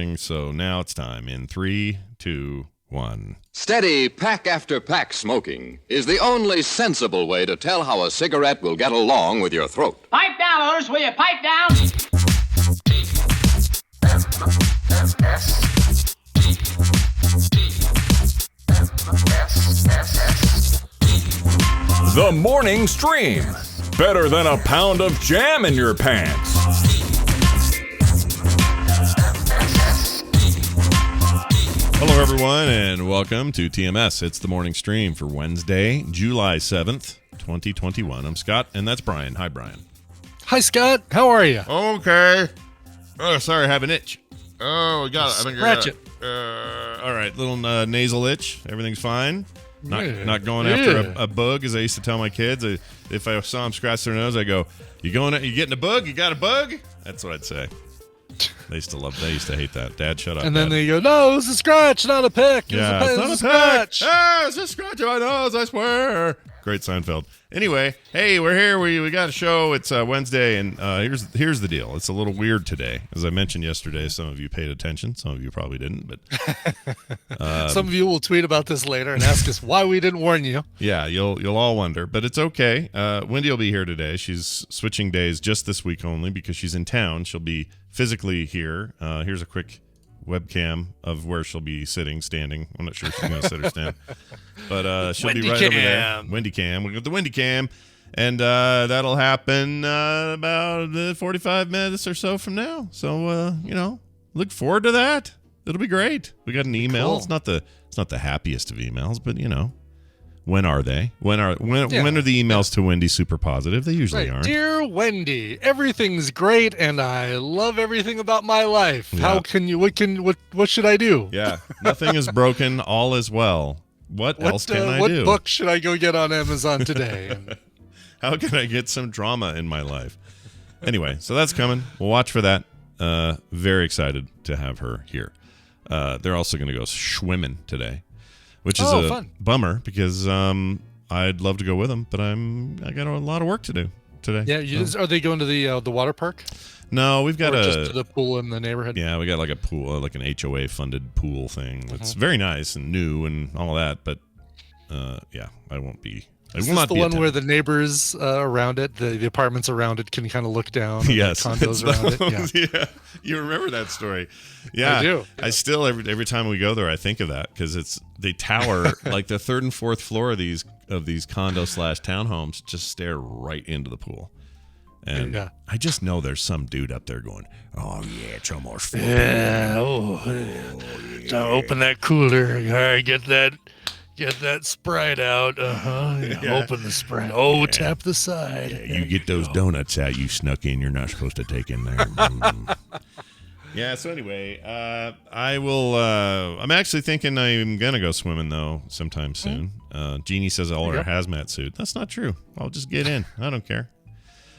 nothing. So now it's time in 3, 2, 1. Steady pack after pack smoking is the only sensible way to tell how a cigarette will get along with your throat. Pipe down, Otis, will you? Pipe down! The Morning Stream. Better than a pound of jam in your pants. Hello, everyone, and welcome to TMS. It's the Morning Stream for Wednesday, July 7th, 2021. I'm Scott, and that's Brian. Hi, Brian. Hi, Scott. How are you? Okay. Oh, sorry, I have an itch. Oh, we got it. I think Scratch it. All right, little nasal itch. Everything's fine. Not going after a bug, as I used to tell my kids. If I saw them scratch their nose, I go, "You getting a bug? You got a bug?" That's what I'd say. They used to hate that. Dad, shut up. And then Dad. they go, "No, it's a scratch, not a pick. It's not a scratch." It's a scratch on my nose, I swear. Great Seinfeld. Anyway, hey, we're here. We got a show. It's Wednesday, and here's the deal. It's a little weird today. As I mentioned yesterday, some of you paid attention. Some of you probably didn't, but some of you will tweet about this later and ask us why we didn't warn you. Yeah, you'll all wonder, but it's okay. Wendy will be here today. She's switching days just this week only because she's in town. She'll be physically here. Here's a quick webcam of where she'll be standing. I'm not sure if she's going to sit or stand, but she'll Wendy be right cam. over there. Wendy cam. We'll get the Wendy cam, and that'll happen about 45 minutes or so from now. So look forward to that. It'll be great. We got an email. Cool. It's not the happiest of emails, but when are they? When are the emails to Wendy super positive? They usually aren't. Dear Wendy, everything's great and I love everything about my life. Yeah. What should I do? Yeah. Nothing is broken, all is well. What else can I do? What book should I go get on Amazon today? How can I get some drama in my life? Anyway, so that's coming. We'll watch for that. Very excited to have her here. They're also going to go swimming today, which is a fun. bummer because I'd love to go with them, but I got a lot of work to do today. Yeah, are they going to the water park? No, we've got just to the pool in the neighborhood. Yeah, we got like a pool, like an HOA funded pool thing. It's very nice and new and all that, but I won't be. Is this the one where the neighbors around it, the apartments around it, can kind of look down? Yes, the condos around it. Yeah, you remember that story? Yeah, I do. Yeah. I still every time we go there, I think of that because they tower like the third and fourth floor of these condo / townhomes just stare right into the pool, and I just know there's some dude up there going, "Oh yeah, it's almost full." Yeah. Open that cooler. All right, get that Sprite out. Open the Sprite. Tap the side. Yeah, you get those donuts out you snuck in. You're not supposed to take in there. Yeah. So anyway, I will. I'm actually thinking I'm gonna go swimming though sometime soon. Jeannie says I'll wear a hazmat suit. That's not true. I'll just get in. I don't care.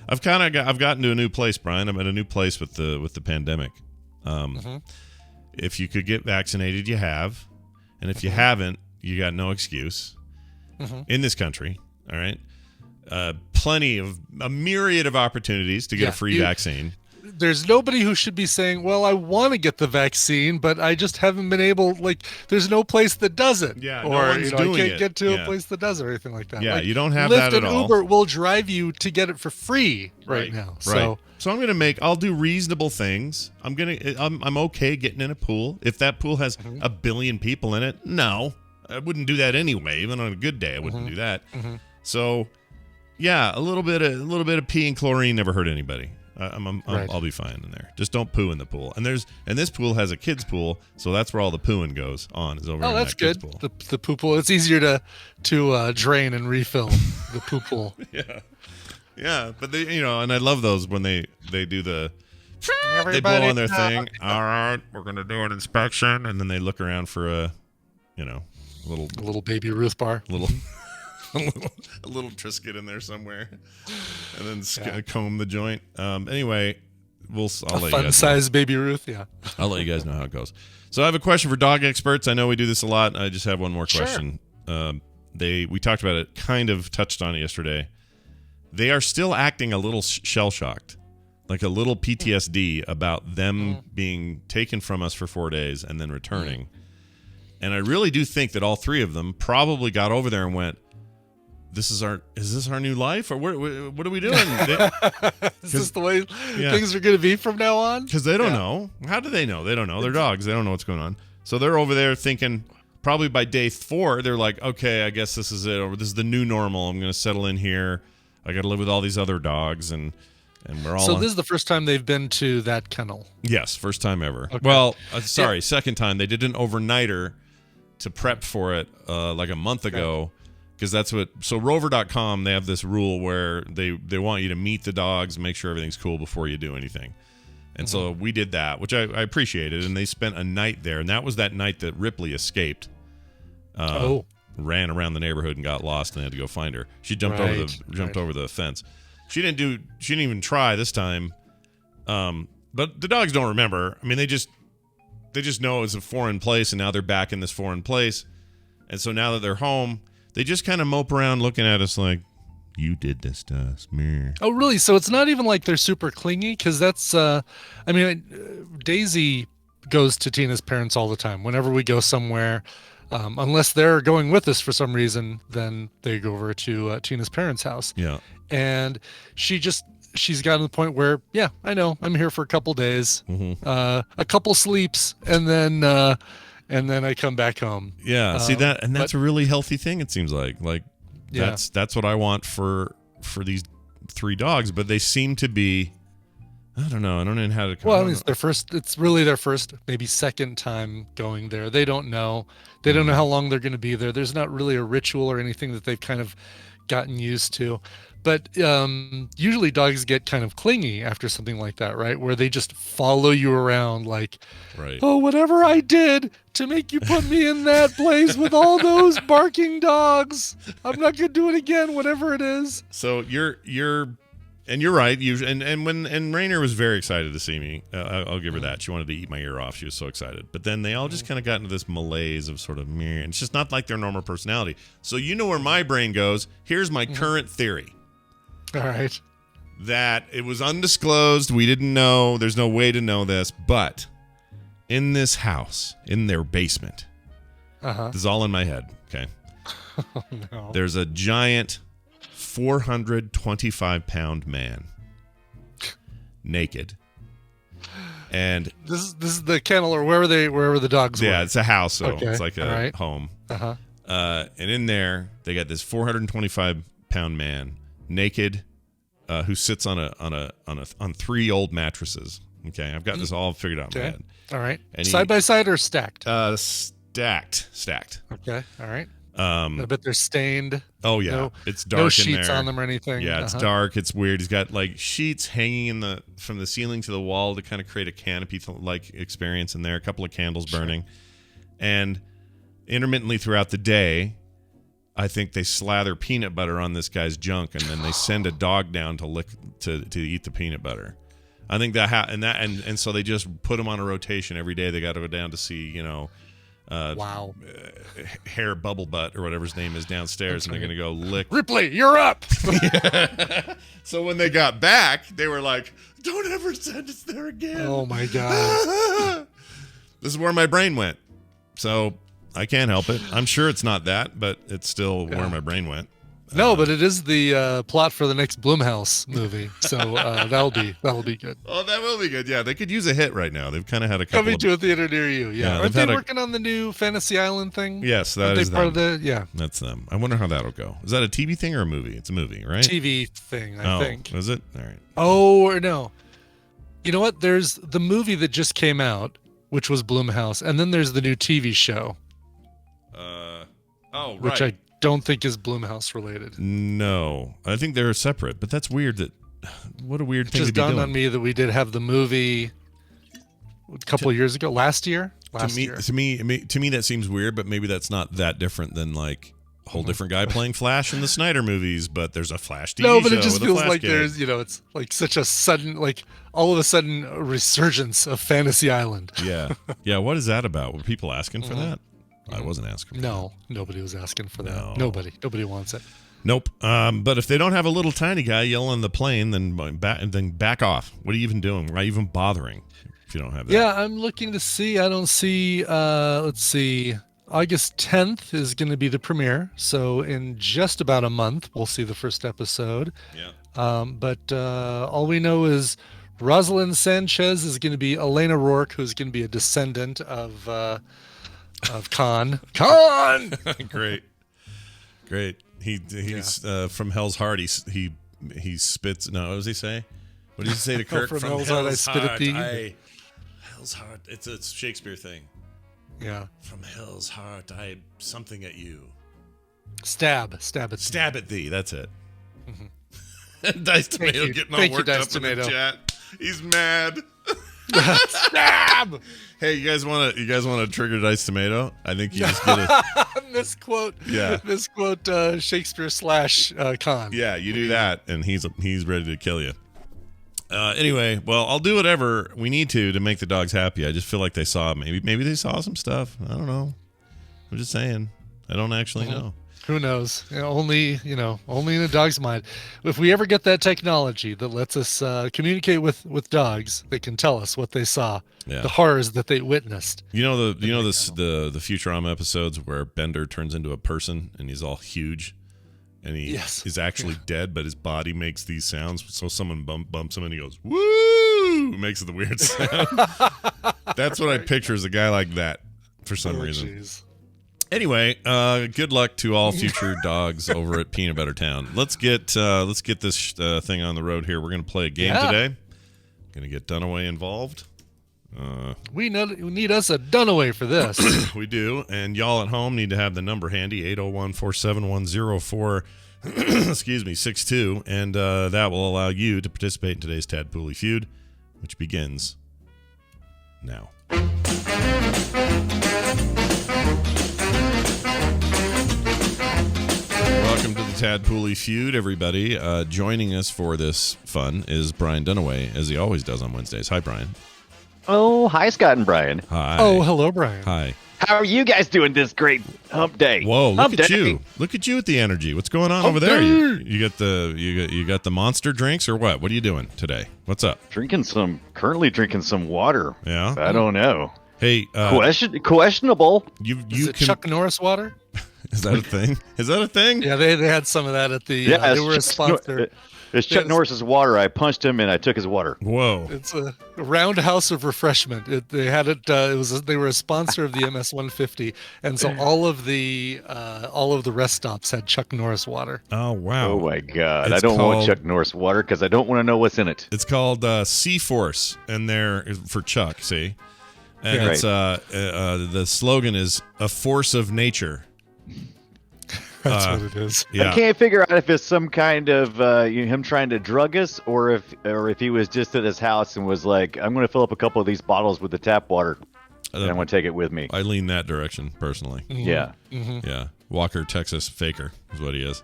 I've gotten to a new place, Brian. I'm at a new place with the pandemic. If you could get vaccinated, you have, and if you haven't, you got no excuse in this country. All right. A myriad of opportunities to get a free vaccine. There's nobody who should be saying, well, I want to get the vaccine, but I just haven't been able, there's no place that does it. Yeah. Or, no one's doing I can't get to a place that does it or anything like that. Yeah. You don't have Lyft that at all. and Uber will drive you to get it for free right now. Right. So I'll do reasonable things. I'm okay getting in a pool. If that pool has a billion people in it, no. I wouldn't do that anyway. Even on a good day, I wouldn't do that. So, yeah, a little bit of pee and chlorine never hurt anybody. I'll be fine in there. Just don't poo in the pool. And this pool has a kids pool, so that's where all the pooing goes on. Is over in that kids pool. The poo pool. It's easier to drain and refill the poo pool. Yeah. But they, and I love those when they do the. Everybody they blow on their thing. All right, we're gonna do an inspection, and then they look around for a little Baby Ruth bar. a little Triscuit in there somewhere, and then comb the joint. Anyway, I'll let you guys know. Fun-sized Baby Ruth, yeah. I'll let you guys know how it goes. So I have a question for dog experts. I know we do this a lot. I just have one more question. We talked about it, kind of touched on it yesterday. They are still acting a little shell-shocked. like a little PTSD about them being taken from us for 4 days and then returning. And I really do think that all three of them probably got over there and went, is this our new life, or what are we doing? Is this the way things are going to be from now on? Because they don't know. How do they know? They don't know. They're dogs. They don't know what's going on. So they're over there thinking, probably by day 4, they're like, okay, I guess this is it, or this is the new normal. I'm going to settle in here. I got to live with all these other dogs, and we're all. So this is the first time they've been to that kennel. Yes, first time ever. Okay. Well, second time. They did an overnighter to prep for it like a month ago. Because that's what. So Rover.com, they have this rule where they want you to meet the dogs, make sure everything's cool before you do anything. And so we did that, which I appreciated. And they spent a night there, and that was that night that Ripley escaped. Ran around the neighborhood and got lost, and they had to go find her. She jumped over the fence. She didn't even try this time. But the dogs don't remember. I mean, they just know it's a foreign place, and now they're back in this foreign place. And so now that they're home, they just kind of mope around looking at us like, you did this to us, man. Oh, really? So it's not even like they're super clingy? Because that's, Daisy goes to Tina's parents all the time. Whenever we go somewhere, unless they're going with us for some reason, then they go over to Tina's parents' house. Yeah. And she's gotten to the point where, yeah, I know, I'm here for a couple days, a couple sleeps, and then I come back home. Yeah, see that, and that's a really healthy thing. It seems like that's what I want for these 3 dogs. But they seem to be, I don't know how to. Well, it's their first. It's really their first, maybe second time going there. They don't know. They don't know how long they're going to be there. There's not really a ritual or anything that they've kind of gotten used to. But usually dogs get kind of clingy after something like that, right? Where they just follow you around like, oh, whatever I did to make you put me in that place with all those barking dogs, I'm not going to do it again, whatever it is. So you're right. And Rainer was very excited to see me. I'll give her that. She wanted to eat my ear off. She was so excited. But then they all just kind of got into this malaise of sort of meh. And it's just not like their normal personality. So you know where my brain goes. Here's my current theory. All right. That it was undisclosed. We didn't know. There's no way to know this. But in this house, in their basement, this is all in my head, okay? Oh, no. There's a giant 425-pound man, naked. And this is the kennel or wherever the dogs were. Yeah, it's a house, so okay. It's like a home. And in there, they got this 425-pound man, naked, who sits on 3 old mattresses. Okay, I've got this all figured out in my head. All right. And side by side or stacked? Stacked. Okay. All right. I bet they're stained. Oh yeah, it's dark. No in sheets there. on them or anything. Yeah, it's dark. It's weird. He's got like sheets hanging from the ceiling to the wall to kind of create a canopy like experience in there. A couple of candles burning, and intermittently throughout the day, I think they slather peanut butter on this guy's junk, and then they send a dog down to eat the peanut butter. I think and so they just put him on a rotation every day. They got to go down to see wow. Hair Bubble Butt or whatever his name is downstairs, and they're gonna go lick Ripley. You're up. So when they got back, they were like, "Don't ever send us there again." Oh my god. This is where my brain went. So I can't help it. I'm sure it's not that, but it's still where my brain went. No, but it is the plot for the next Blumhouse movie, so that'll be good. Oh, that will be good. Yeah, they could use a hit right now. They've kind of had a couple coming to a theater near you. Yeah, aren't they working on the new Fantasy Island thing? Yes, that is part them. of the That's them. I wonder how that'll go. Is that a TV thing or a movie? It's a movie, right? TV thing, I think. Is it? All right. Oh, or no. You know what? There's the movie that just came out, which was Blumhouse, and then there's the new TV show. Right. Which I don't think is Blumhouse related. No, I think they're separate. But that's weird. What a weird thing to be doing. It just dawned on me that we did have the movie a couple of years ago, last year. To me, that seems weird. But maybe that's not that different than like a whole different guy playing Flash in the Snyder movies. But there's a Flash TV show. No, but it just feels like kid. There's it's like such a sudden, like all of a sudden a resurgence of Fantasy Island. Yeah. What is that about? Were people asking for that? I wasn't asking. No, nobody was asking for that. No. Nobody wants it. Nope. But if they don't have a little tiny guy yelling on the plane, then back off. What are you even doing? Why even bothering if you don't have that? Yeah, I'm looking to see. I don't see. Let's see. August 10th is going to be the premiere. So in just about a month, we'll see the first episode. Yeah. But all we know is Rosalind Sanchez is going to be Elena Rourke, who's going to be a descendant of Khan. Khan. Great. He's from Hell's Heart. He spits. No, what does he say? What does he say to Kirk? From Hell's Heart, I spit at thee. Hell's Heart. It's a Shakespeare thing. Yeah. From Hell's Heart, I something at you. Stab at thee. Stab at thee. That's it. Dice Tomato getting all worked up in the chat. He's mad. Stab. Hey, you guys want to trigger Dice Tomato? I think you just get a misquote. Yeah. Misquote Shakespeare / Khan. Yeah, you do that, and he's ready to kill you. Anyway, well, I'll do whatever we need to make the dogs happy. I just feel like they saw maybe they saw some stuff. I don't know. I'm just saying. I don't actually know. Who knows? Only in a dog's mind. If we ever get that technology that lets us communicate with dogs, they can tell us what they saw, the horrors that they witnessed. The Futurama episodes where Bender turns into a person and he's all huge, and he is actually dead, but his body makes these sounds. So someone bumps him and he goes woo, makes the weird sound. That's what I picture as a guy like that for some reason. Geez. Anyway, good luck to all future dogs over at Peanut Butter Town. Let's get this thing on the road here. We're going to play a game today. Going to get Dunaway involved. We need us a Dunaway for this. We do, and y'all at home need to have the number handy, 801-471-04, excuse me, 62, and that will allow you to participate in today's Tadpooley Feud, which begins now. Welcome to the Tadpooley Feud, everybody. Joining us for this fun is Brian Dunaway, as he always does on Wednesdays. Hi, Brian. Oh, hi, Scott and Brian. Hi. Oh, hello, Brian. Hi. How are you guys doing this great hump day? Whoa, look at you. Look at you with the energy. What's going on over there? You got the monster drinks or what? What are you doing today? What's up? Currently drinking some water. Yeah. I don't know. Hey, questionable. Is it Chuck Norris water? Is that a thing? Is that a thing? Yeah, they had some of that at the. They were a sponsor. It's Chuck Norris's water. I punched him and I took his water. Whoa! It's a roundhouse of refreshment. They had it. They were a sponsor of the MS 150, and so all of the rest stops had Chuck Norris water. Oh wow! Oh my God! I don't want Chuck Norris water because I don't want to know what's in it. It's called C-Force, and they're for Chuck. See, and it's the slogan is "A force of nature." That's what it is. Yeah. I can't figure out if it's some kind of him trying to drug us, or if he was just at his house and was like, "I'm going to fill up a couple of these bottles with the tap water, and I'm going to take it with me." I lean that direction personally. Mm-hmm. Yeah. Mm-hmm. Yeah. Walker, Texas faker is what he is.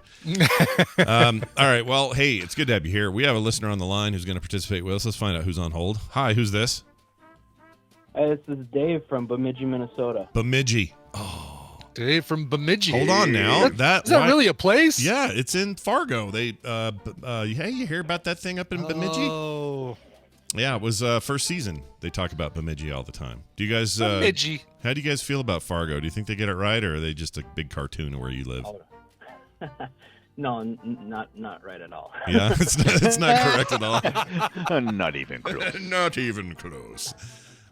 All right. Well, hey, it's good to have you here. We have a listener on the line who's going to participate with us. Let's find out who's on hold. Hi, who's this? This is Dave from Bemidji, Minnesota. Bemidji. Oh. Dave from Bemidji. Hold on now. Is that really a place? Yeah, it's in Fargo. They hey, you hear about that thing up in Bemidji? Oh. Yeah, it was first season. They talk about Bemidji all the time. Do you guys Bemidji. How do you guys feel about Fargo? Do you think they get it right, or are they just a big cartoon of where you live? No, not right at all. Yeah, it's not correct at all. Not even close. Not even close.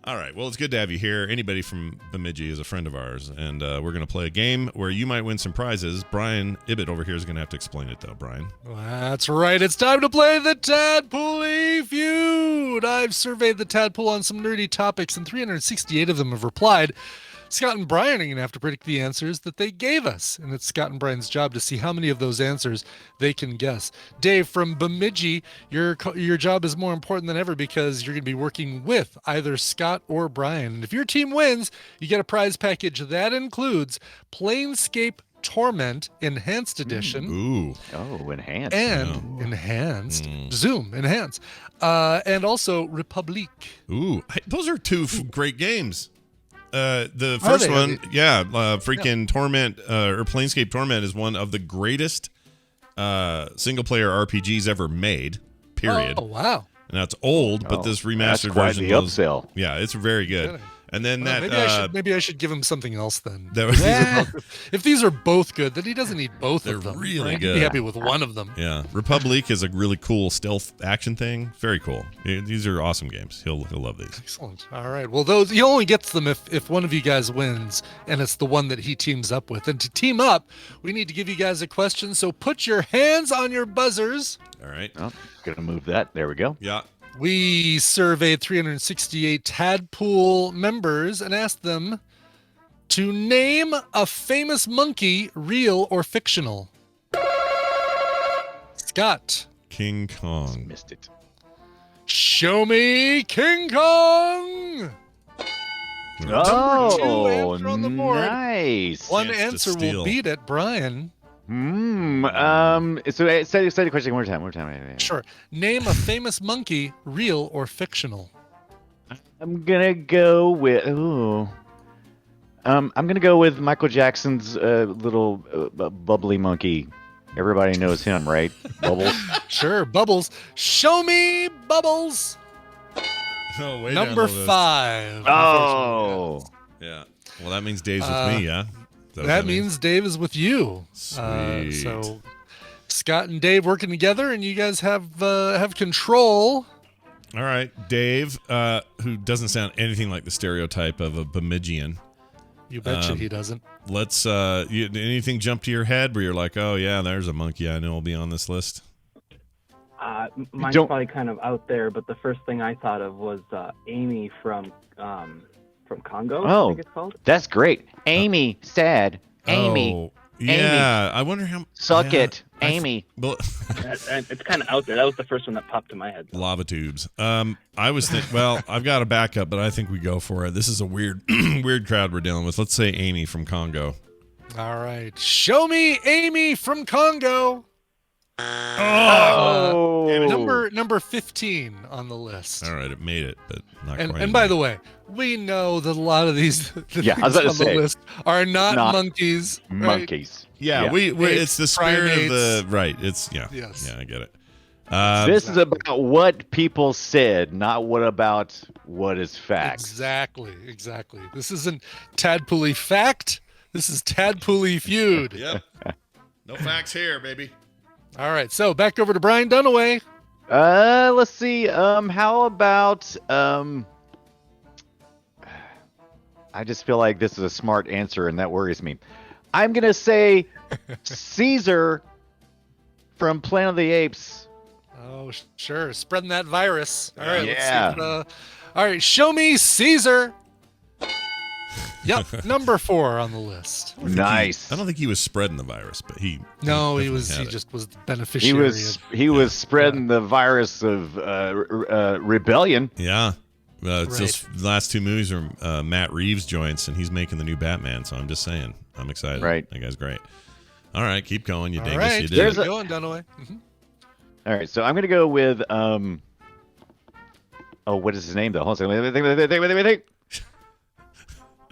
All right. Well, it's good to have you here. Anybody from Bemidji is a friend of ours, and we're going to play a game where you might win some prizes. Brian Ibbett over here is going to have to explain it, though. Brian. That's right. It's time to play the Tadpooley Feud. I've surveyed the tadpole on some nerdy topics, and 368 of them have replied. Scott and Brian are going to have to predict the answers that they gave us, and it's Scott and Brian's job to see how many of those answers they can guess. Dave from Bemidji, your job is more important than ever because you're going to be working with either Scott or Brian. And if your team wins, you get a prize package that includes Planescape Torment Enhanced Edition. Ooh. Oh, enhanced. And Enhanced. Zoom, Enhanced. And also Republique. Ooh. Those are two great games. The first one, freaking Torment or Planescape Torment is one of the greatest single player RPGs ever made. Period. Oh wow. Now it's old, but this That's remastered quite version the was- upsell. Yeah, it's very good. Kidding. And then Well, that maybe I should give him something else then. that was If these are both good, then he doesn't need both They're of them. really right? He'd good. be happy with one of them. yeah. Republic is a really cool stealth action thing. Very cool. These are awesome games. He'll love these. Excellent. All right. Well, those he only gets them if one of you guys wins, and it's the one that he teams up with. And to team up, we need to give you guys a question. So put your hands on your buzzers. All right. Oh, gonna move that. There we go. Yeah. We surveyed 368 Tadpool members and asked them to name a famous monkey, real or fictional. Scott, King Kong. Missed it. show me King Kong. Oh, answer on the board. nice. One Chance to answer will steal. beat it, Brian. So say the question one more time. Sure. Name a famous monkey, real or fictional. I'm gonna go with. I'm gonna go with Michael Jackson's little bubbly monkey. Everybody knows him, right? Bubbles. Sure, Bubbles. Show me Bubbles. Oh, way Number down the list. 5. Oh, Yeah. Well, that means Dave's with me, yeah? Is what That means Dave is with you. Sweet. So Scott and Dave working together, and you guys have control. All right, Dave, who doesn't sound anything like the stereotype of a Bemidjian. You betcha he doesn't. Let's. Anything jump to your head where you're like, oh yeah, there's a monkey I know will be on this list. Mine's Don't- probably kind of out there, but the first thing I thought of was Amy from Congo. I Oh. think it's called. that's great. Amy, sad. Amy, Oh, yeah. I wonder how. suck yeah, it. Amy. Well, It's kind of out there. That was the first one that popped to my head. lava tubes. I was thinking. Well, I've got a backup, but I think we go for it. This is a weird, weird crowd we're dealing with. Let's say Amy from Congo. All right. Show me Amy from Congo. Oh, Number 15 on the list. All right, it made it, but not And, quite. and by the way, we know that a lot of these Yeah, I was things about to on say, the list are not monkeys. right? monkeys. yeah, Yeah. it's the spirit of the Primates. right. It's yeah, Yes. yeah, I get it. This is about what people said, not what is fact. Exactly. This isn't Tadpooly fact. This is Tadpooly feud. Yep. No facts here, baby. All right. So back over to Brian Dunaway. Let's see. How about I just feel like this is a smart answer, and that worries me. I'm gonna say Caesar from Planet of the Apes. Oh, sure. Spreading that virus. All right. Yeah. Let's see all right. Show me Caesar. Yep. Number 4 on the list. Nice. I don't think he was spreading the virus, but he. No, he definitely was. had He it. just was the He beneficiary. was spreading the virus of rebellion. Yeah. It's Right. just the last 2 movies are Matt Reeves joints, and he's making the new Batman. So I'm just saying, I'm excited. Right. That guy's great. All right, keep going, you All dingus. right. You Keep did. There's it. a- going, Dunaway. All right, so I'm gonna go with oh, what is his name though? Hold on a second. Let me think.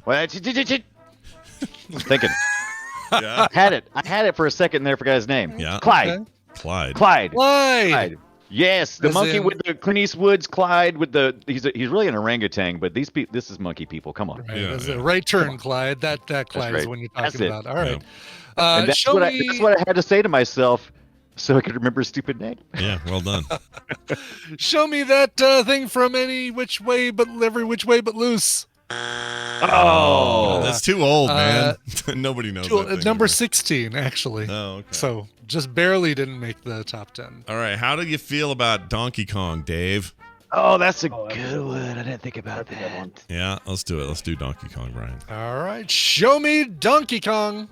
What? I'm thinking. Yeah. I had it for a second there. Forgot his name. Yeah. Clyde. Okay. Clyde. Clyde. Clyde. Clyde. Yes, the As monkey in- with the Clint Eastwood's Clyde with the he's really an orangutan, but this is monkey people. Come on. Right. Yeah, That's yeah. a right turn, Clyde. That Clyde is right. when you're That's talking it. about. All right. And that's Show what me. that's what I had to say to myself so I could remember his stupid name. Yeah, well done. Show me that thing from every which way but loose. Oh, That's too old, man. Nobody knows that thing Number anymore. 16, actually. Oh, okay. So just barely didn't make the top 10. All right, how do you feel about Donkey Kong, Dave? oh, that's a good one. I didn't think about That's a good one. that. Yeah, let's do it. Let's do Donkey Kong, Brian. All right. Show me Donkey Kong.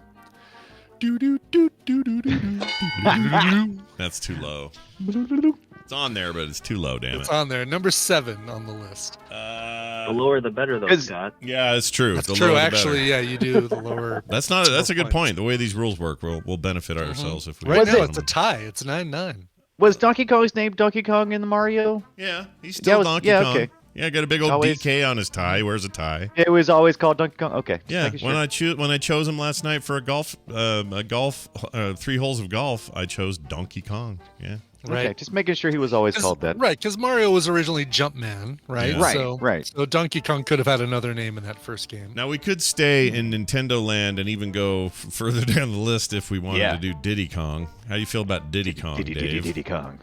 Do do do do do do do. That's too low. It's on there, but it's too low, damn It's it. on there. Number 7 on the list. The lower the better, though, Is- Scott. Yeah, it's true. That's The true. lower the Actually, better. yeah, you do the lower. That's a good points. point. The way these rules work, we'll benefit ourselves if we Right Was now, it- it's a tie. It's 9-9. Was Donkey Kong's name Donkey Kong in the Mario? Yeah, he's still was- Donkey yeah, Kong. okay. Yeah, got a big old Always- DK on his tie. Wears a tie. It was always called Donkey Kong. Okay. just Yeah, making when sure. I chose him last night for a golf 3 holes of golf, I chose Donkey Kong. Yeah. Right. Okay, just making sure he was always called that. Right, because Mario was originally Jumpman, right? Yeah. Right, So, right. So Donkey Kong could have had another name in that first game. Now we could stay in Nintendo Land and even go further down the list if we wanted Yeah. to do Diddy Kong. How do you feel about Diddy Kong, Dave? Diddy Kong.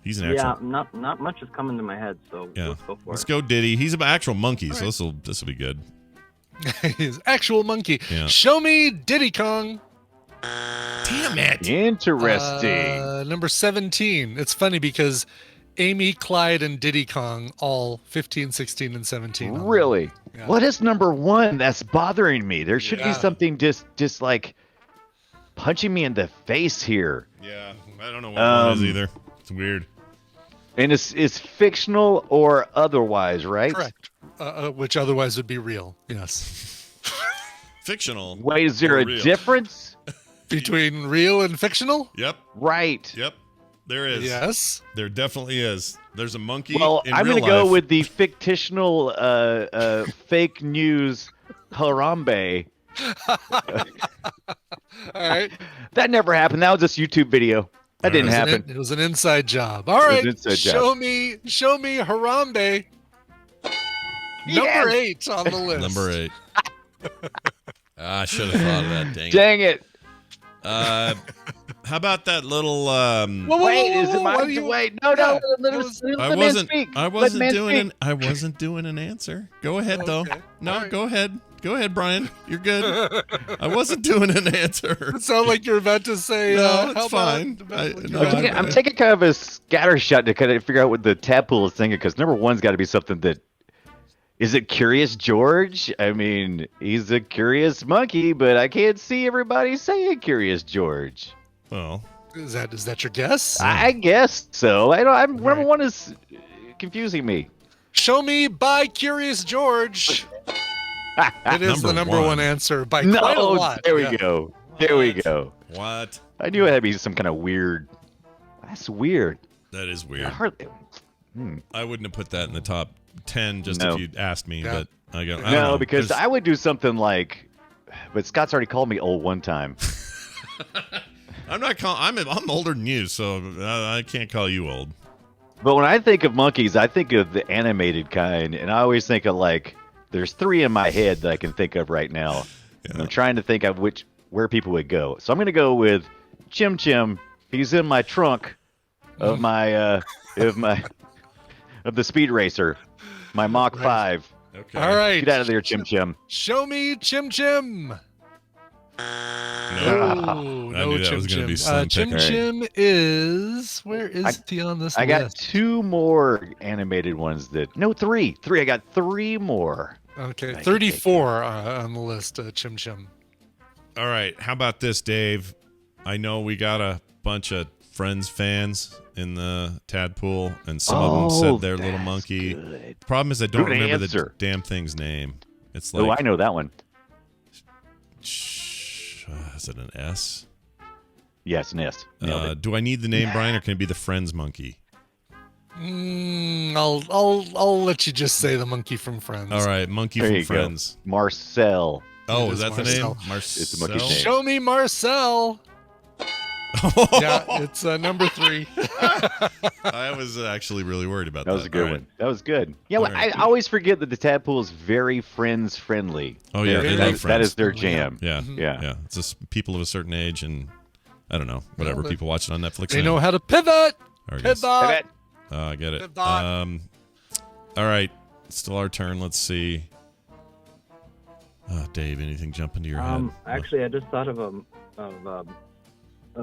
He's an actual. Yeah, not much is coming to my head, so Yeah. let's go for Let's it. go Diddy. He's an actual monkey, so All this will be good. His actual monkey. Yeah. Show me Diddy Kong. Damn it! Interesting. Number 17. It's funny because Amy, Clyde, and Diddy Kong all 15, 16, and 17. on there. Really? Yeah. What is number 1? That's bothering me. There should be Yeah. something just like punching me in the face here. Yeah, I don't know what one is Um, either. It's weird. And it's fictional or otherwise, right? Correct. Which otherwise would be real. Yes. Fictional. Wait, is there or a real. difference? Between real and fictional? Yep. Right. Yep. There is. Yes. There definitely is. There's a monkey. Well, in I'm real going to go life. with the fictional fake news Harambe. All right. That never happened. That was just YouTube video. That didn't happen. It was an inside job. All was right. an inside job. Show me Harambe. Number 8 on the list. Number 8. I should have thought of that. Dang it. Dang it. How about that little? Whoa, whoa, Wait, whoa, is whoa, it what my do you- wait? No, Yeah, let it him was- let I man wasn't. speak. I Let wasn't man doing speak. an. I wasn't doing an answer. Go ahead though. Okay. No, All right. go ahead. Go ahead, Brian. You're good. I wasn't doing an answer. It sounded like you're about to say. No, how it's about- fine. about what No, you I'm got? taking, I'm taking kind of a scatter shot to kind of figure out what the tadpole is thinking because number 1's got to be something that. Is it Curious George? I mean, he's a curious monkey, but I can't see everybody saying Curious George. Well, Is that your guess? I guess so. Number 1 is confusing me. Show me by Curious George. It is the Number number one. one answer by quite a No, lot. there we Yeah. go. There we What? go. what? I knew it had to be some kind of weird. That's weird. That is I weird. hardly. I wouldn't have put that in the top 10 just No. if you'd asked me, Yeah. but I don't No, know, because I would do something like. But Scott's already called me old one time. I'm not call. I'm older than you, so I can't call you old. But when I think of monkeys, I think of the animated kind, and I always think of like. There's 3 in my head that I can think of right now. And I'm trying to think of where people would go. So I'm going to go with Chim Chim. He's in my trunk of my of the Speed Racer, my Mach 5. Okay. All right. Get out of there, Chim Chim. Show me Chim Chim. No. Oh, I no knew that Chim was gonna Chim. be slim Chim pickings. Chim is where is he on this I got list? 2 more animated ones that. No, 3. 3. I got 3 more. Okay, I can 34 on the list. Chim Chim. All right. How about this, Dave? I know we got a bunch of Friends fans in the Tadpool, and some of them said their little that's monkey. good. The problem is I don't Good remember answer. the damn thing's name. It's Oh, like, I know that one. is it an S? Yes, Nest. Nailed it. Do I need the name, Brian, or can it be the Friends monkey? I'll let you just say the monkey from Friends. All right, monkey There from you go. Friends. Marcel. Oh, It is is that the Marcel. name? Marcel. It's the monkey's name. Show me Marcel. Yeah, it's number 3. I was actually really worried about that. That was a good All right. one. That was good. Yeah, well, All right. I always forget that the tadpole is very friends friendly. Oh, yeah, they that, love that Friends. is their jam. Yeah, Yeah. yeah. It's just people of a certain age, and I don't know, whatever. they- People watching on Netflix. They now. know how to pivot. Or I guess. Pivot. I get it. Pivot. All right, it's still our turn. Let's see. Dave, anything jump into your head? Actually, I just thought of a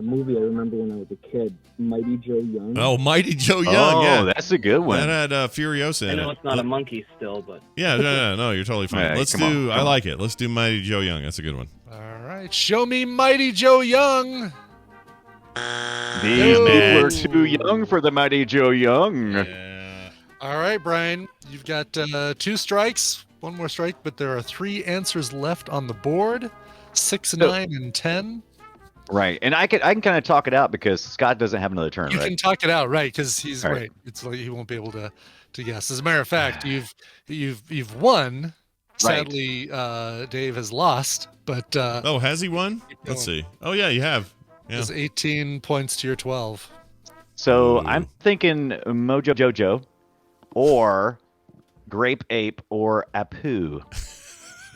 movie I remember when I was a kid, Mighty Joe Young. Oh, Mighty Joe Young. Oh, yeah, that's a good one. that had Furiosa I in know it. it's not a monkey still, but Yeah, no, you're totally fine. Yeah, Let's come on, do. come I on. like it. Let's do Mighty Joe Young. That's a good one. All right, show me Mighty Joe Young. These Damn people it. are too young for the Mighty Joe Young. Yeah. All right, Brian, you've got 2 strikes, 1 more strike, but there are 3 answers left on the board: 6, 9, and 10. Right, and I can kind of talk it out because Scott doesn't have another turn, You right? can talk it out, right? Because he's All right. right. It's like he won't be able to guess. As a matter of fact, you've won. Right. Sadly, Dave has lost, but Oh, has he won? Let's see. Oh yeah, you have. Yeah. it's 18 points to your 12. So Ooh. I'm thinking Mojo Jojo, or Grape Ape, or Apu.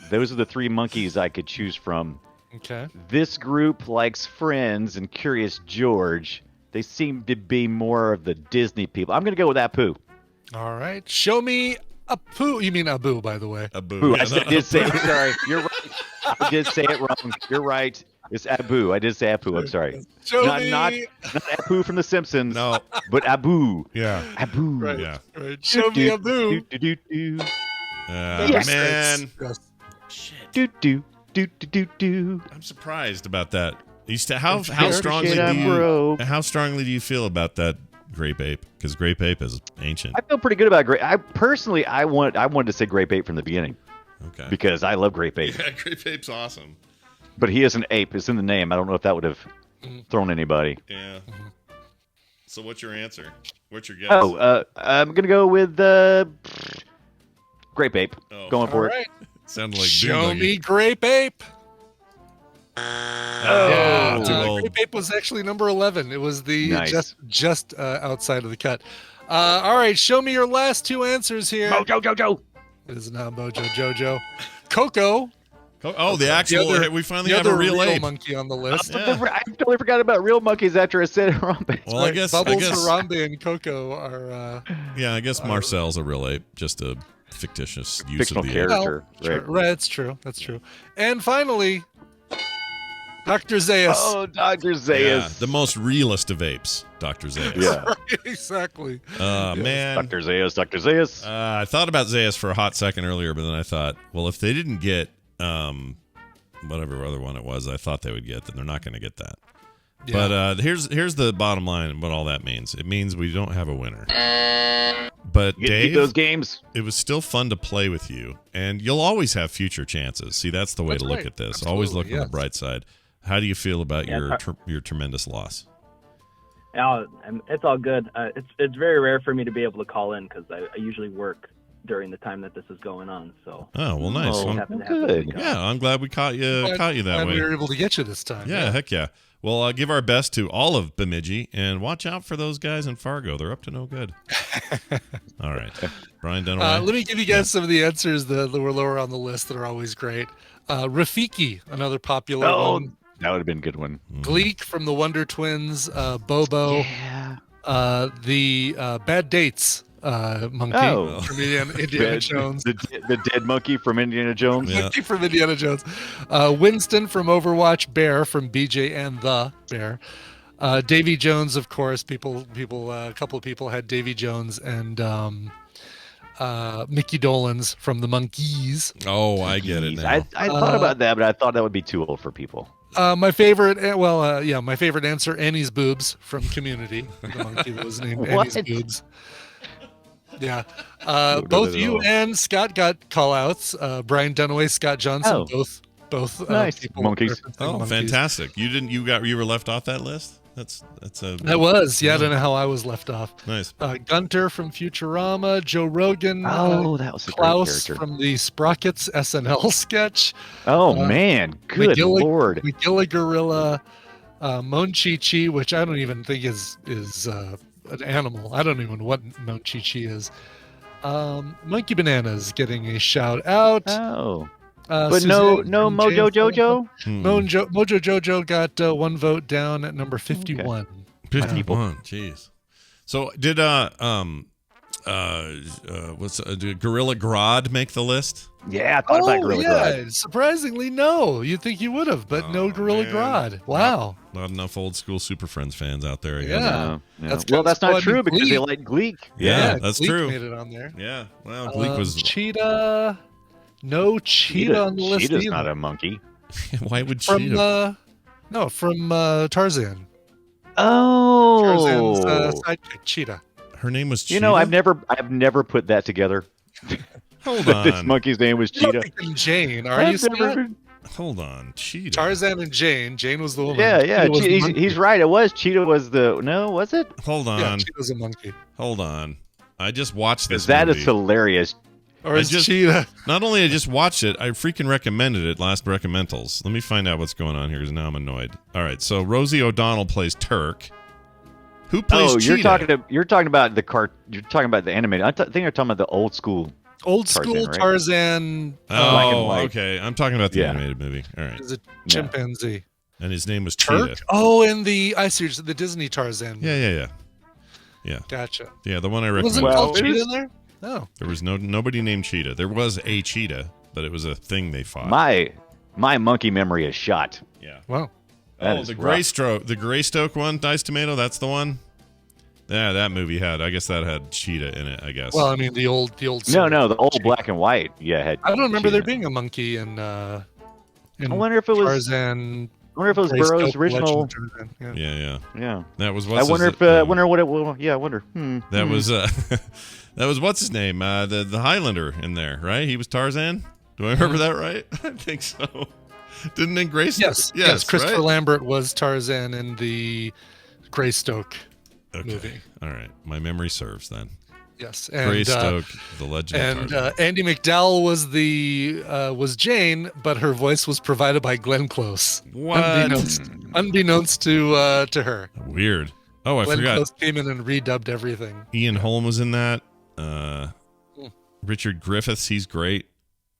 Those are the 3 monkeys I could choose from. Okay. This group likes Friends and Curious George. They seem to be more of the Disney people. I'm going to go with Apu. All right. Show me Apu. You mean Abu, by the way. Abu. Apu. Yeah, I did say. I'm sorry. You're right. I did say it wrong. You're right. It's Abu. I did say Apu. I'm sorry. Show Not me. not Apu from The Simpsons. No. But Abu. Yeah. Abu. Right. Yeah. Right. Show me Abu. Do. Yes. Man, Yes. Do do do do do do. I'm surprised about that. How Scared strongly shit, do I'm you broke. how strongly do you feel about that Grape Ape? Because Grape Ape is ancient. I feel pretty good about Grape. I personally, I wanted to say Grape Ape from the beginning Okay. because I love Grape Ape. Yeah, Grape Ape's awesome. But he is an ape. It's in the name. I don't know if that would have thrown anybody. Yeah. So what's your answer? What's your guess? Oh, I'm gonna go with Grape Ape. Oh. Going for All right. Sounded like Show Doodle. me Grape Ape. Oh, too old. Grape Ape was actually number 11. It was the Nice. just outside of the cut. All right, show me your last 2 answers here. Mojo Jojo. It is not Mojo Jojo. Coco, Oh, the actual. other- we finally the have a other real ape. monkey on the list. Yeah. I totally forgot about real monkeys after I said Harambe. Well, I guess. Bubbles, I guess. Harambe, and Coco are Yeah, I guess Marcel's a real ape. Just a fictitious use Fictional of the character. ape. Sure, Right. right. That's true. That's true. And finally, Dr. Zayas. Oh, Dr. Yeah, Zayas. the most realist of apes, Dr. Zayas. Yeah. Exactly. Man. Dr. Zayas. Dr. Zayas. I thought about Zayas for a hot second earlier, but then I thought, well, if they didn't get whatever other one it was, I thought they would get, then they're not going to get that. Yeah. But here's the bottom line and what all that means. It means we don't have a winner. But You Dave, keep those games. it was still fun to play with you, and you'll always have future chances. See, that's the way That's to look right. at this. Always look Absolutely, on the yes. bright side. How do you feel about Yeah, your tremendous loss? It's all good. It's very rare for me to be able to call in because I usually work during the time that this is going on. So Oh, well, nice. Oh, Well, happen to have good. this week off. yeah, I'm glad we caught you that Glad way. we were able to get you this time. Yeah, heck yeah. Well, give our best to all of Bemidji, and watch out for those guys in Fargo. They're up to no good. All right. Brian Dunaway. Let me give you guys some of the answers that were lower on the list that are always great. Rafiki, another popular Oh, one. that would have been a good one. Gleek from the Wonder Twins. Bobo. Yeah. The Bad Dates monkey Oh. from Indiana Jones. The dead monkey from Indiana Jones. Yeah. Monkey from Indiana Jones. Winston from Overwatch. Bear from BJ and the Bear. Davy Jones, of course. A couple of people had Davy Jones and Mickey Dolenz from the Monkees. Oh, I get it now. I thought about that, but I thought that would be too old for people. My favorite, my favorite answer, Annie's Boobs from Community. The monkey that was named Annie's What? Boobs. Yeah. Don't know Both that at you all. and Scott got call-outs. Brian Dunaway, Scott Johnson, Oh. both Nice. people Monkeys. referencing Oh, monkeys. fantastic! You were left off that list. That's a I was, I don't know how I was left off. nice. Gunter from Futurama, Joe Rogan, Oh, that was a great Klaus character. from the Sprockets SNL sketch, Oh man, good McGillig- lord! Magilla Gorilla, Monchichi, which I don't even think is an animal. I don't even know what Monchichi is. Monkey Bananas getting a shout out. Oh, but Suzanne no from Mojo James- Jojo. Hmm. Mojo Jojo got one vote down at number 51. 51. Jeez. So did did Gorilla Grodd make the list? Yeah, I thought about Gorilla Grodd. Surprisingly, no. You'd think you would have, but no Oh, Gorilla man. Grodd. Wow. Not enough old school Super Friends fans out there. I guess. Yeah. No. That's Well, that's not Squad true and because they Gleek. like Gleek. Yeah, that's Gleek true. Made it on there. Yeah. Well, Gleek was. Cheetah. No cheetah on the list Cheetah's either. not a monkey. Why would from Cheetah? from Tarzan. Oh, Tarzan's sidekick, Cheetah. Her name was Cheetah. you know, I've never put that together. Hold That this on. monkey's name was You're Cheetah. not thinking Jane, are you? I've Scott? never- Hold on, Cheetah. Tarzan and Jane. Jane was the woman. Yeah. Cheetah was the monkey. He's right. It was Cheetah was the no, was it? Hold on. Yeah, Cheetah's a monkey. Hold on. I just watched this. That movie. is hilarious. Or is just- Cheetah? Not only I just watched it, I freaking recommended it last recommendals. Let me find out what's going on here because now I'm annoyed. All right, so Rosie O'Donnell plays Turk. Who plays Oh, Cheetah? you're talking about You're talking about the animated. I think you're talking about the old school. Old Tarzan, school right? Tarzan black and Oh, white. okay. I'm talking about the Yeah. animated movie. All right. is a chimpanzee. And his name was Turk? Cheetah. Oh, and I see the Disney Tarzan. Yeah. Gotcha. Yeah, the one I Wasn't recommended. called Cheetah in there? Oh. There was nobody named Cheetah. There was a cheetah, but it was a thing they fought. My monkey memory is shot. yeah. Wow. That Oh, is the rough. Greystoke one, Diced Tomato. That's the one. Yeah, that movie had. I guess that had cheetah in it. I guess. Well, I mean the old. No, series. the old black and white. Yeah, had. I don't remember there Cheetah. being a monkey in I wonder if it was. Tarzan. I wonder if it was Greystoke Burroughs' original. Legend of Tarzan. Yeah. yeah. Yeah. That was I what's wonder his, if. I wonder what it will. Yeah, I wonder. That was that was what's his name? The Highlander in there, right? He was Tarzan. Do I remember that right? I think so. Didn't it Greystoke? Yes. Christopher right? Lambert was Tarzan in the Greystoke Okay. movie. All right. My memory serves then. Yes, and Greystoke, the legend of and Tarzan. Andy McDowell was Jane, but her voice was provided by Glenn Close. What? Unbeknownst to her. Weird. Oh, I Glenn forgot. Close came in and redubbed everything. Ian Holm was in that. Richard Griffiths, he's great.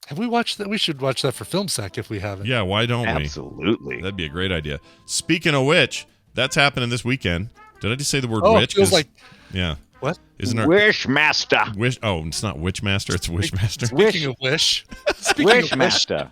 Have we watched that? We should watch that for Film Sack if we haven't. Yeah, why don't we? Absolutely. That'd be a great idea. Speaking of which, that's happening this weekend. Did I just say the word Oh, witch? it feels 'Cause- like yeah. what? Isn't our Wishmaster. wish? Oh, it's not Witchmaster. It's Wishmaster. Speaking of Wish. Speaking of Wish. Wishmaster.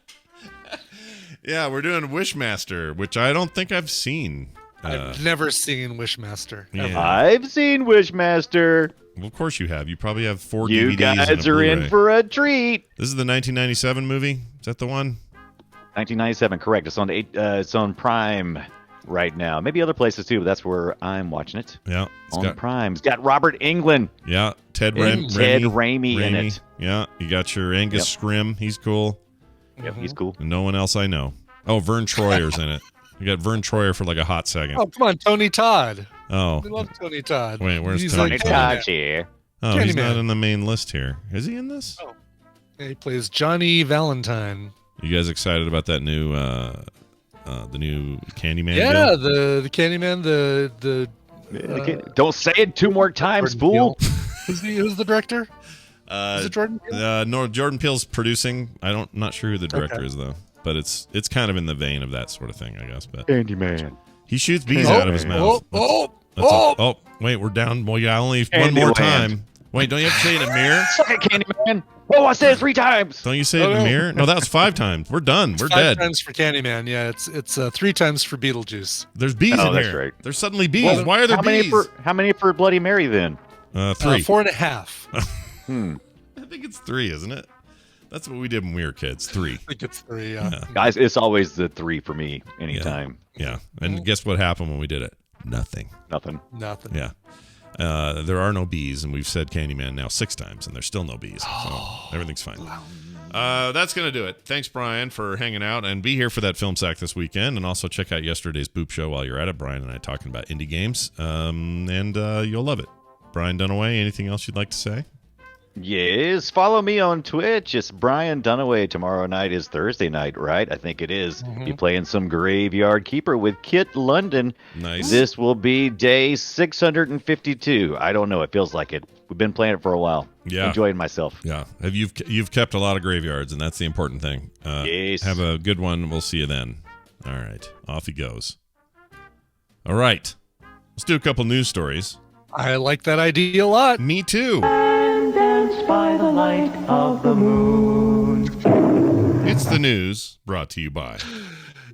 Yeah, we're doing Wishmaster, which I don't think I've seen. I've never seen Wishmaster. Yeah. ever. I've seen Wishmaster. Well, of course you have. You probably have 4 You DVDs. and a guys are in Blu-ray. for a treat. This is the 1997 movie. Is that the one? 1997, correct. It's on it's on Prime right now. Maybe other places too, but that's where I'm watching it. Yeah. It's On got Prime. It's got Robert Englund Ted and Ted Raimi in it. Yeah. You got your Angus Scrim. He's cool. Yep, he's cool. And no one else I know. Oh, Vern Troyer's in it. You got Vern Troyer for like a hot second. Oh, come on, Tony Todd. Oh. We love Tony Todd. Wait, where's He's Tony like Todd? Candyman. here. Oh, he's not Candyman. in the main list here. Is he in this? Oh. Yeah, he plays Johnny Valentine. You guys excited about that new the new Candyman Yeah, bill? the Candyman, the Okay, don't say it 2 more times, Jordan fool. Peele. Who's the director? Is it Jordan Peele? No, Jordan Peele's producing. Not sure who the director Okay. is though, but it's kind of in the vein of that sort of thing, I guess. But Candyman. he shoots bees Oh, out of his mouth. Oh, wait, we're down. Well, yeah, only one more Candyland. time. Wait, don't you have to say it in a mirror? Suck it, Candyman. Oh, I said it 3 times. Don't you say it in a mirror? No, that was 5 times. We're done. We're 5 dead. times for Candyman. Yeah, it's 3 times for Beetlejuice. There's bees Oh, in that's here. right. There's suddenly bees. Well, Why are there how bees? many for Bloody Mary then? 3. 4.5. I think it's 3, isn't it? That's what we did when we were kids. 3. I think it's 3. Yeah. Guys, it's always the 3 for me anytime. Yeah. And guess what happened when we did it? Nothing. Nothing. Nothing. Yeah. There are no bees, and we've said Candyman now 6 times, and there's still no bees. So everything's fine. That's going to do it. Thanks, Brian, for hanging out, and be here for that Film Sack this weekend. And also check out yesterday's Boop Show while you're at it. Brian and I talking about indie games, and you'll love it. Brian Dunaway, anything else you'd like to say? Yes, follow me on Twitch. It's Brian Dunaway. Tomorrow night is Thursday night, right? I think it is. Be playing some Graveyard Keeper with Kit London. Nice. This will be day 652. I don't know. It feels like it. We've been playing it for a while. Yeah. Enjoying myself. Yeah. You've kept a lot of graveyards, and that's the important thing. Yes. Have a good one. We'll see you then. All right. Off he goes. All right. Let's do a couple news stories. I like that idea a lot. Me too. By the light of the moon. It's the news brought to you by.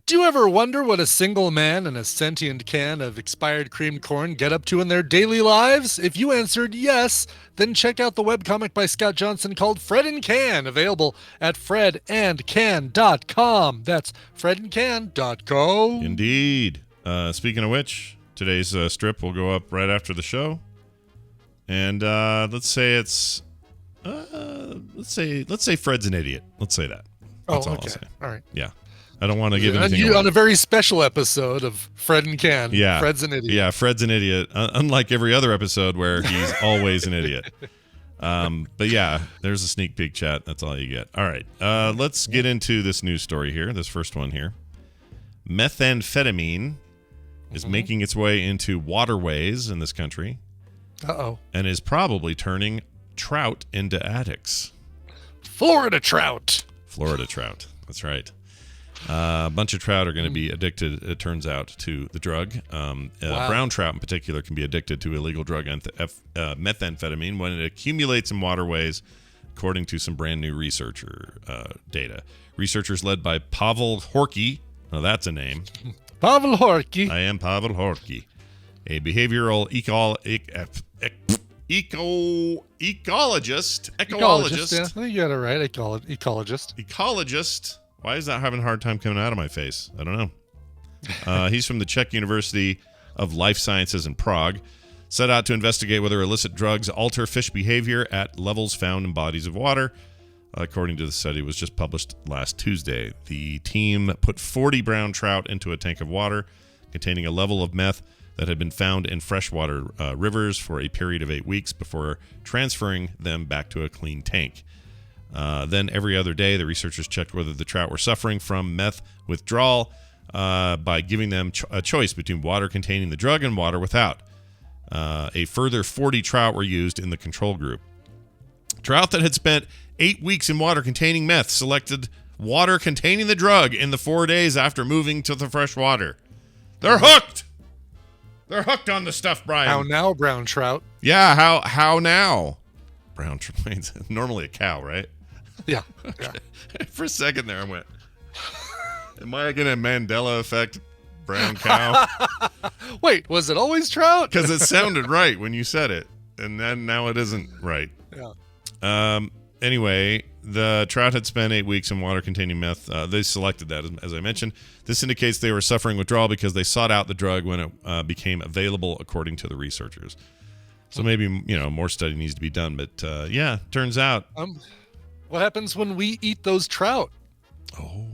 Do you ever wonder what a single man and a sentient can of expired creamed corn get up to in their daily lives? If you answered yes, then check out the webcomic by Scott Johnson called Fred and Can, available at fredandcan.com. That's fredandcan.co. Indeed. Speaking of which, today's strip will go up right after the show. And let's say it's let's say Fred's an idiot. Let's say that. That's all I'll say. All right. Yeah. I don't want to give And anything you away. on a very special episode of Fred and Ken. Yeah. Fred's an idiot. Yeah, Fred's an idiot. Unlike every other episode where he's always an idiot. But yeah, there's a sneak peek, chat. That's all you get. All right, let's get into this news story here. This first one here. Methamphetamine is making its way into waterways in this country. Uh-oh. And is probably turning trout into addicts. Florida trout. Florida trout. That's right. A bunch of trout are going to be addicted, it turns out, to the drug. Wow. Brown trout in particular can be addicted to illegal drug methamphetamine when it accumulates in waterways, according to some brand new researcher data. Researchers led by Pavel Horky. Now that's a name. Pavel Horky. I am Pavel Horky, a behavioral ecologist. Yeah, I think you got it right. Ecologist. Ecologist. Why is that having a hard time coming out of my face? I don't know. He's from the Czech University of Life Sciences in Prague. Set out to investigate whether illicit drugs alter fish behavior at levels found in bodies of water. According to the study, it was just published last Tuesday. The team put 40 brown trout into a tank of water containing a level of meth that had been found in freshwater rivers for a period of 8 weeks before transferring them back to a clean tank. Then every other day, the researchers checked whether the trout were suffering from meth withdrawal by giving them a choice between water containing the drug and water without. A further 40 trout were used in the control group. Trout that had spent 8 weeks in water containing meth selected water containing the drug in the 4 days after moving to the fresh water. They're hooked! They're hooked on the stuff, Brian. How now, brown trout? Yeah, how now? Brown trout. Normally a cow, right? Yeah. For a second there, I went, am I going to Mandela effect brown cow? Wait, was it always trout? Because it sounded right when you said it, and then now it isn't right. Yeah. Anyway, the trout had spent 8 weeks in water containing meth. They selected that, as I mentioned. This indicates they were suffering withdrawal because they sought out the drug when it became available, according to the researchers. So maybe, more study needs to be done. But, yeah, turns out. What happens when we eat those trout? Oh.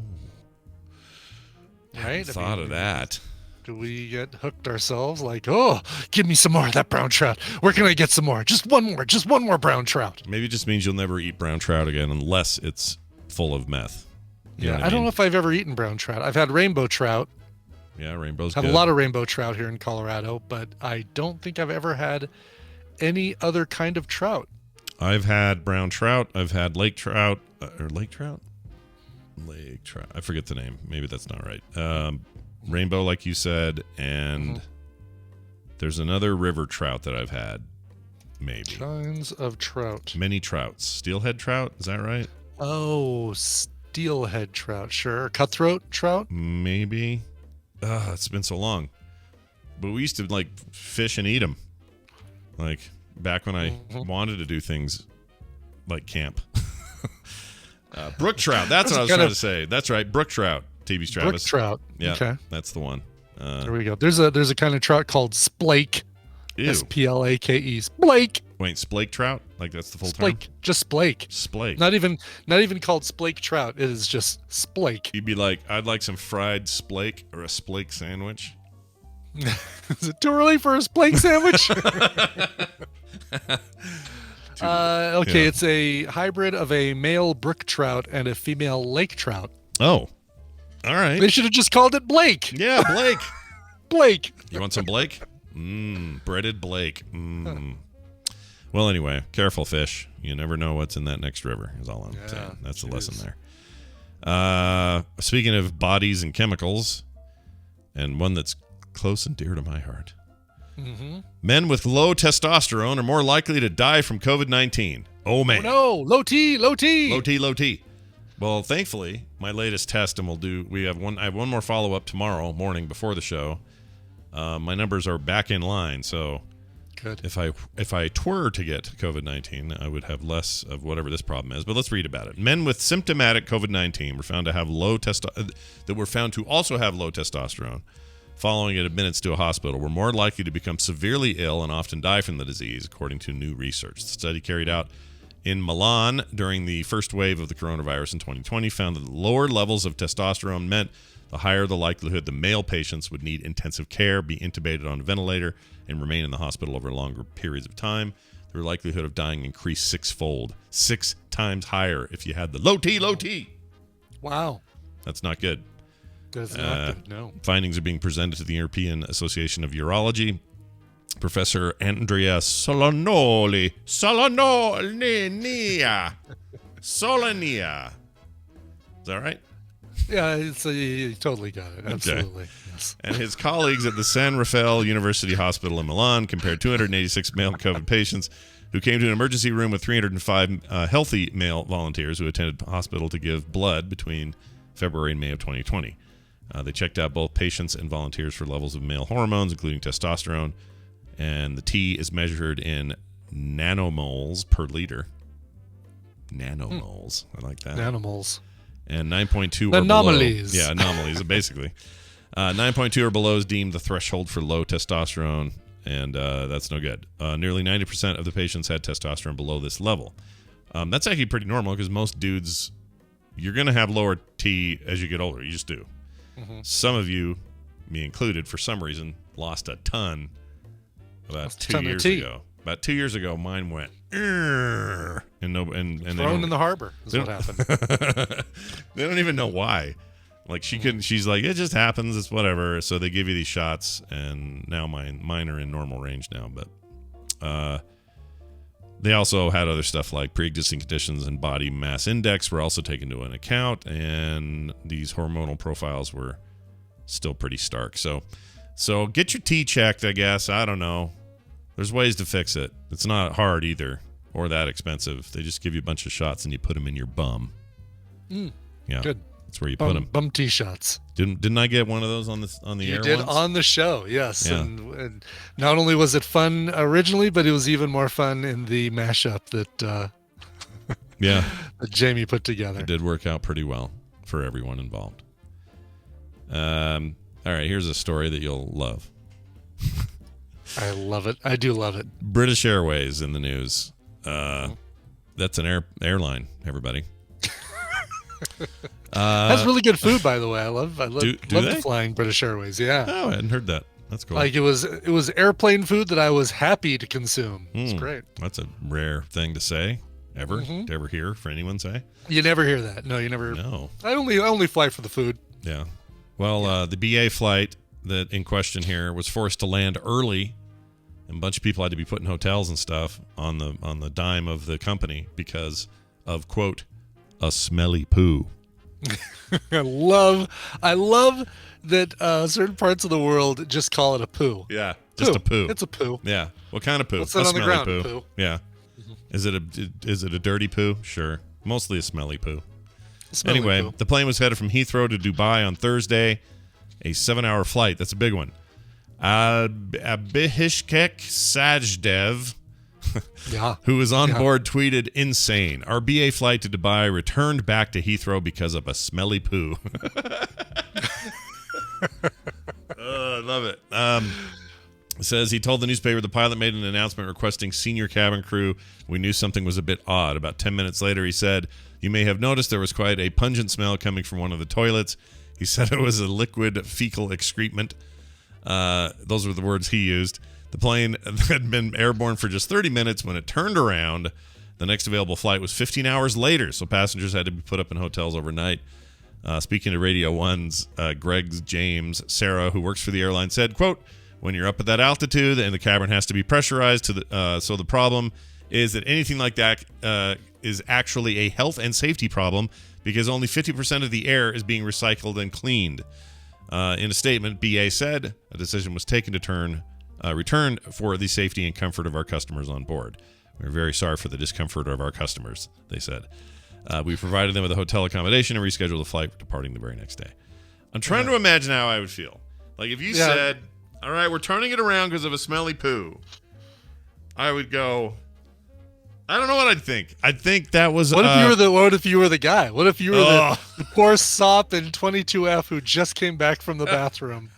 Right? Thought of that. Do we get hooked ourselves? Like, oh, give me some more of that brown trout. Where can I get some more? Just one more brown trout. Maybe it just means you'll never eat brown trout again unless it's full of meth. You know what I don't know if I've ever eaten brown trout. I've had rainbow trout. Yeah, rainbow's Had good. a lot of rainbow trout here in Colorado, but I don't think I've ever had any other kind of trout. I've had brown trout. I've had lake trout. Lake trout? Lake trout. I forget the name. Maybe that's not right. Rainbow, like you said, and there's another river trout that I've had. Maybe. Kinds of trout. Many trouts. Steelhead trout, is that right? Oh, steelhead trout, sure. Cutthroat trout? Maybe. It's been so long. But we used to, fish and eat them. Back when I wanted to do things like camp. Brook trout. That's what I was trying to say. That's right. Brook trout. TV's Travis. Brook trout. Yeah, okay. That's the one. There we go. There's a kind of trout called splake. Ew. S-P-L-A-K-E. Splake. Wait, splake trout? That's the full term? Splake. Just splake. Splake. Not even called splake trout. It is just splake. You'd be like, I'd like some fried splake or a splake sandwich. Is it too early for a splake sandwich? Okay, it's a hybrid of a male brook trout and a female lake trout. Oh, all right. They should have just called it Blake. Yeah, Blake. Blake. You want some Blake? Breaded Blake. Well, anyway, careful fish. You never know what's in that next river, is all I'm saying. That's the lesson there. Speaking of bodies and chemicals, and one that's close and dear to my heart. Men with low testosterone are more likely to die from COVID-19. Oh, man. Oh, no. Low T. Low T. Well, thankfully, my latest test, and I have one more follow-up tomorrow morning before the show. My numbers are back in line, so good. If I were to get COVID-19, I would have less of whatever this problem is. But let's read about it. Men with symptomatic COVID-19 were found to have also have low testosterone. Following admittance to a hospital, were more likely to become severely ill and often die from the disease, according to new research. The study carried out in Milan during the first wave of the coronavirus in 2020 found that lower levels of testosterone meant the higher the likelihood the male patients would need intensive care, be intubated on a ventilator, and remain in the hospital over longer periods of time. Their likelihood of dying increased sixfold, 6 times higher if you had the low T. Wow. That's not good. That's not good, no. Findings are being presented to the European Association of Urology. Professor Andrea Solania. Is that right? Yeah, you totally got it. Absolutely. Okay. Yes. And his colleagues at the San Rafael University Hospital in Milan compared 286 male COVID patients who came to an emergency room with 305 healthy male volunteers who attended the hospital to give blood between February and May of 2020. They checked out both patients and volunteers for levels of male hormones, including testosterone, and the T is measured in nanomoles per liter. Nanomoles. I like that. Nanomoles. And 9.2 anomalies. Or below. Yeah, anomalies, basically. 9.2 or below is deemed the threshold for low testosterone, and that's no good. Nearly 90% of the patients had testosterone below this level. That's actually pretty normal because most dudes, you're going to have lower T as you get older. You just do. Mm-hmm. Some of you, me included, for some reason, lost a ton about 2 years ago. About 2 years ago, mine went and thrown in the harbor is what happened. They don't even know why. Like she's like, it just happens, it's whatever. So they give you these shots, and now mine are in normal range now. But they also had other stuff like pre-existing conditions and body mass index were also taken into an account, and these hormonal profiles were still pretty stark. So get your T checked, I guess. I don't know. There's ways to fix it. It's not hard either or that expensive. They just give you a bunch of shots and you put them in your bum. Yeah, good. That's where you put them. Bum T shots. Didn't I get one of those on the air? You did once? On the show, yes. Yeah. And not only was it fun originally, but it was even more fun in the mashup that that Jamie put together. It did work out pretty well for everyone involved. All right, here's a story that you'll love. I love it. I do love it. British Airways in the news. That's an airline, everybody. That's really good food, by the way. I love they? flying British Airways. Yeah. Oh, I hadn't heard that. That's cool. Like it was airplane food that I was happy to consume. It's great. That's a rare thing to say ever. To ever hear for anyone say. You never hear that. No, you never. No. I only fly for the food. Yeah. Well, the BA flight that in question here was forced to land early, and a bunch of people had to be put in hotels and stuff on the dime of the company because of, quote, a smelly poo. I love that certain parts of the world just call it a poo. Yeah, just a poo. It's a poo. Yeah. What kind of poo? What's that on the ground? Poo. Yeah. Is it a dirty poo? Sure. Mostly a smelly poo. Smelly poo. The plane was headed from Heathrow to Dubai on Thursday, a 7-hour flight. That's a big one. Abhishek Sajdev, who was on board, tweeted, "Insane. Our BA flight to Dubai returned back to Heathrow because of a smelly poo." I love it. It says he told the newspaper the pilot made an announcement requesting senior cabin crew. We knew something was a bit odd. About 10 minutes later, he said, "You may have noticed there was quite a pungent smell coming from one of the toilets." He said it was a liquid fecal excrement. Those were the words he used. The plane had been airborne for just 30 minutes when it turned around. The next available flight was 15 hours later, so passengers had to be put up in hotels overnight. Speaking to Radio 1's Greg James, Sarah, who works for the airline, said, quote, "When you're up at that altitude and the cabin has to be pressurized, so the problem is that anything like that is actually a health and safety problem because only 50% of the air is being recycled and cleaned." In a statement, BA said a decision was taken to return for the safety and comfort of our customers on board. We're very sorry for the discomfort of our customers, they said. We provided them with a hotel accommodation and rescheduled the flight departing the very next day. I'm trying to imagine how I would feel. Like if you said, all right, we're turning it around because of a smelly poo, I would go, I don't know what I'd think. I'd think that was. What if you were the guy? What if you were the poor sop in 22F who just came back from the bathroom?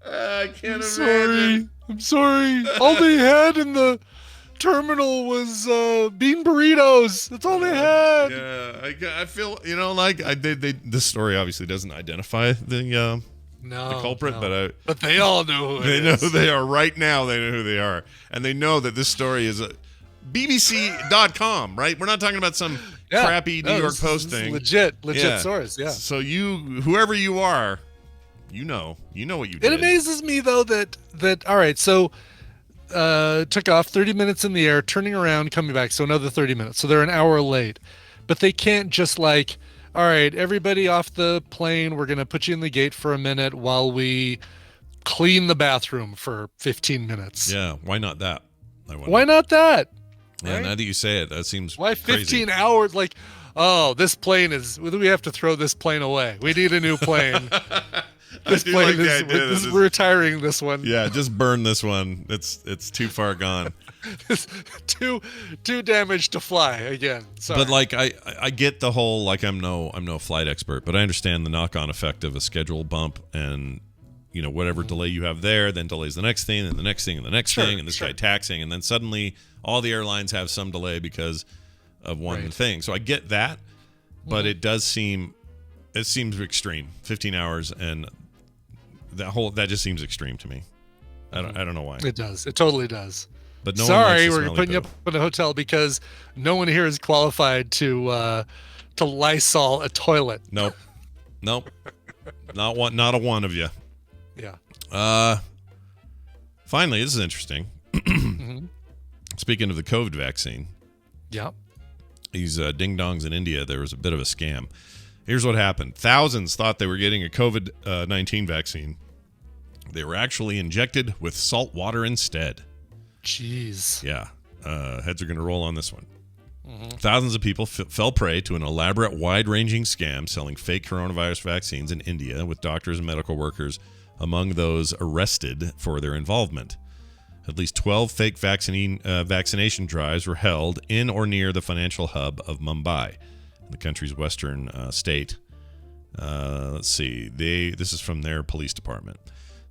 I can't imagine. I'm sorry. All they had in the terminal was bean burritos. That's all they had. Yeah, I feel like this story obviously doesn't identify the culprit, but they all know who they know who they are right now. They know who they are, and they know that this story is BBC.com, right? We're not talking about some crappy New York Post thing. Legit source. Yeah. So whoever you are, you know what you did. It amazes me though that all right. So took off 30 minutes in the air, turning around, coming back. So another 30 minutes. So they're an hour late, but they can't just like, all right, everybody off the plane. We're going to put you in the gate for a minute while we clean the bathroom for 15 minutes. Yeah. Why not that? Why not that? Yeah. Right? Now that you say it, that seems why 15 crazy. hours? Like, oh, this plane is, we have to throw this plane away. We need a new plane. This plane we're retiring this one. Yeah, just burn this one. It's too far gone. It's too damaged to fly again. Sorry. But like I get the whole, like, I'm no flight expert, but I understand the knock-on effect of a schedule bump, and whatever delay you have there then delays the next thing and the next thing and the next thing, and this guy taxing, and then suddenly all the airlines have some delay because of one thing. So I get that, but it seems extreme. 15 hours, and that just seems extreme to me. I don't know why. It does. It totally does. But no sorry, one we're putting you up in a hotel because no one here is qualified to Lysol a toilet. Nope. Not a one of you. Yeah. Finally, this is interesting. Speaking of the COVID vaccine. Yeah. These ding-dongs in India, there was a bit of a scam. Here's what happened. Thousands thought they were getting a COVID-19 vaccine. They were actually injected with salt water instead. Jeez. Yeah. Heads are going to roll on this one. Thousands of people fell prey to an elaborate, wide-ranging scam selling fake coronavirus vaccines in India, with doctors and medical workers among those arrested for their involvement. At least 12 fake vaccination drives were held in or near the financial hub of Mumbai, the country's western state. Let's see. This is from their police department.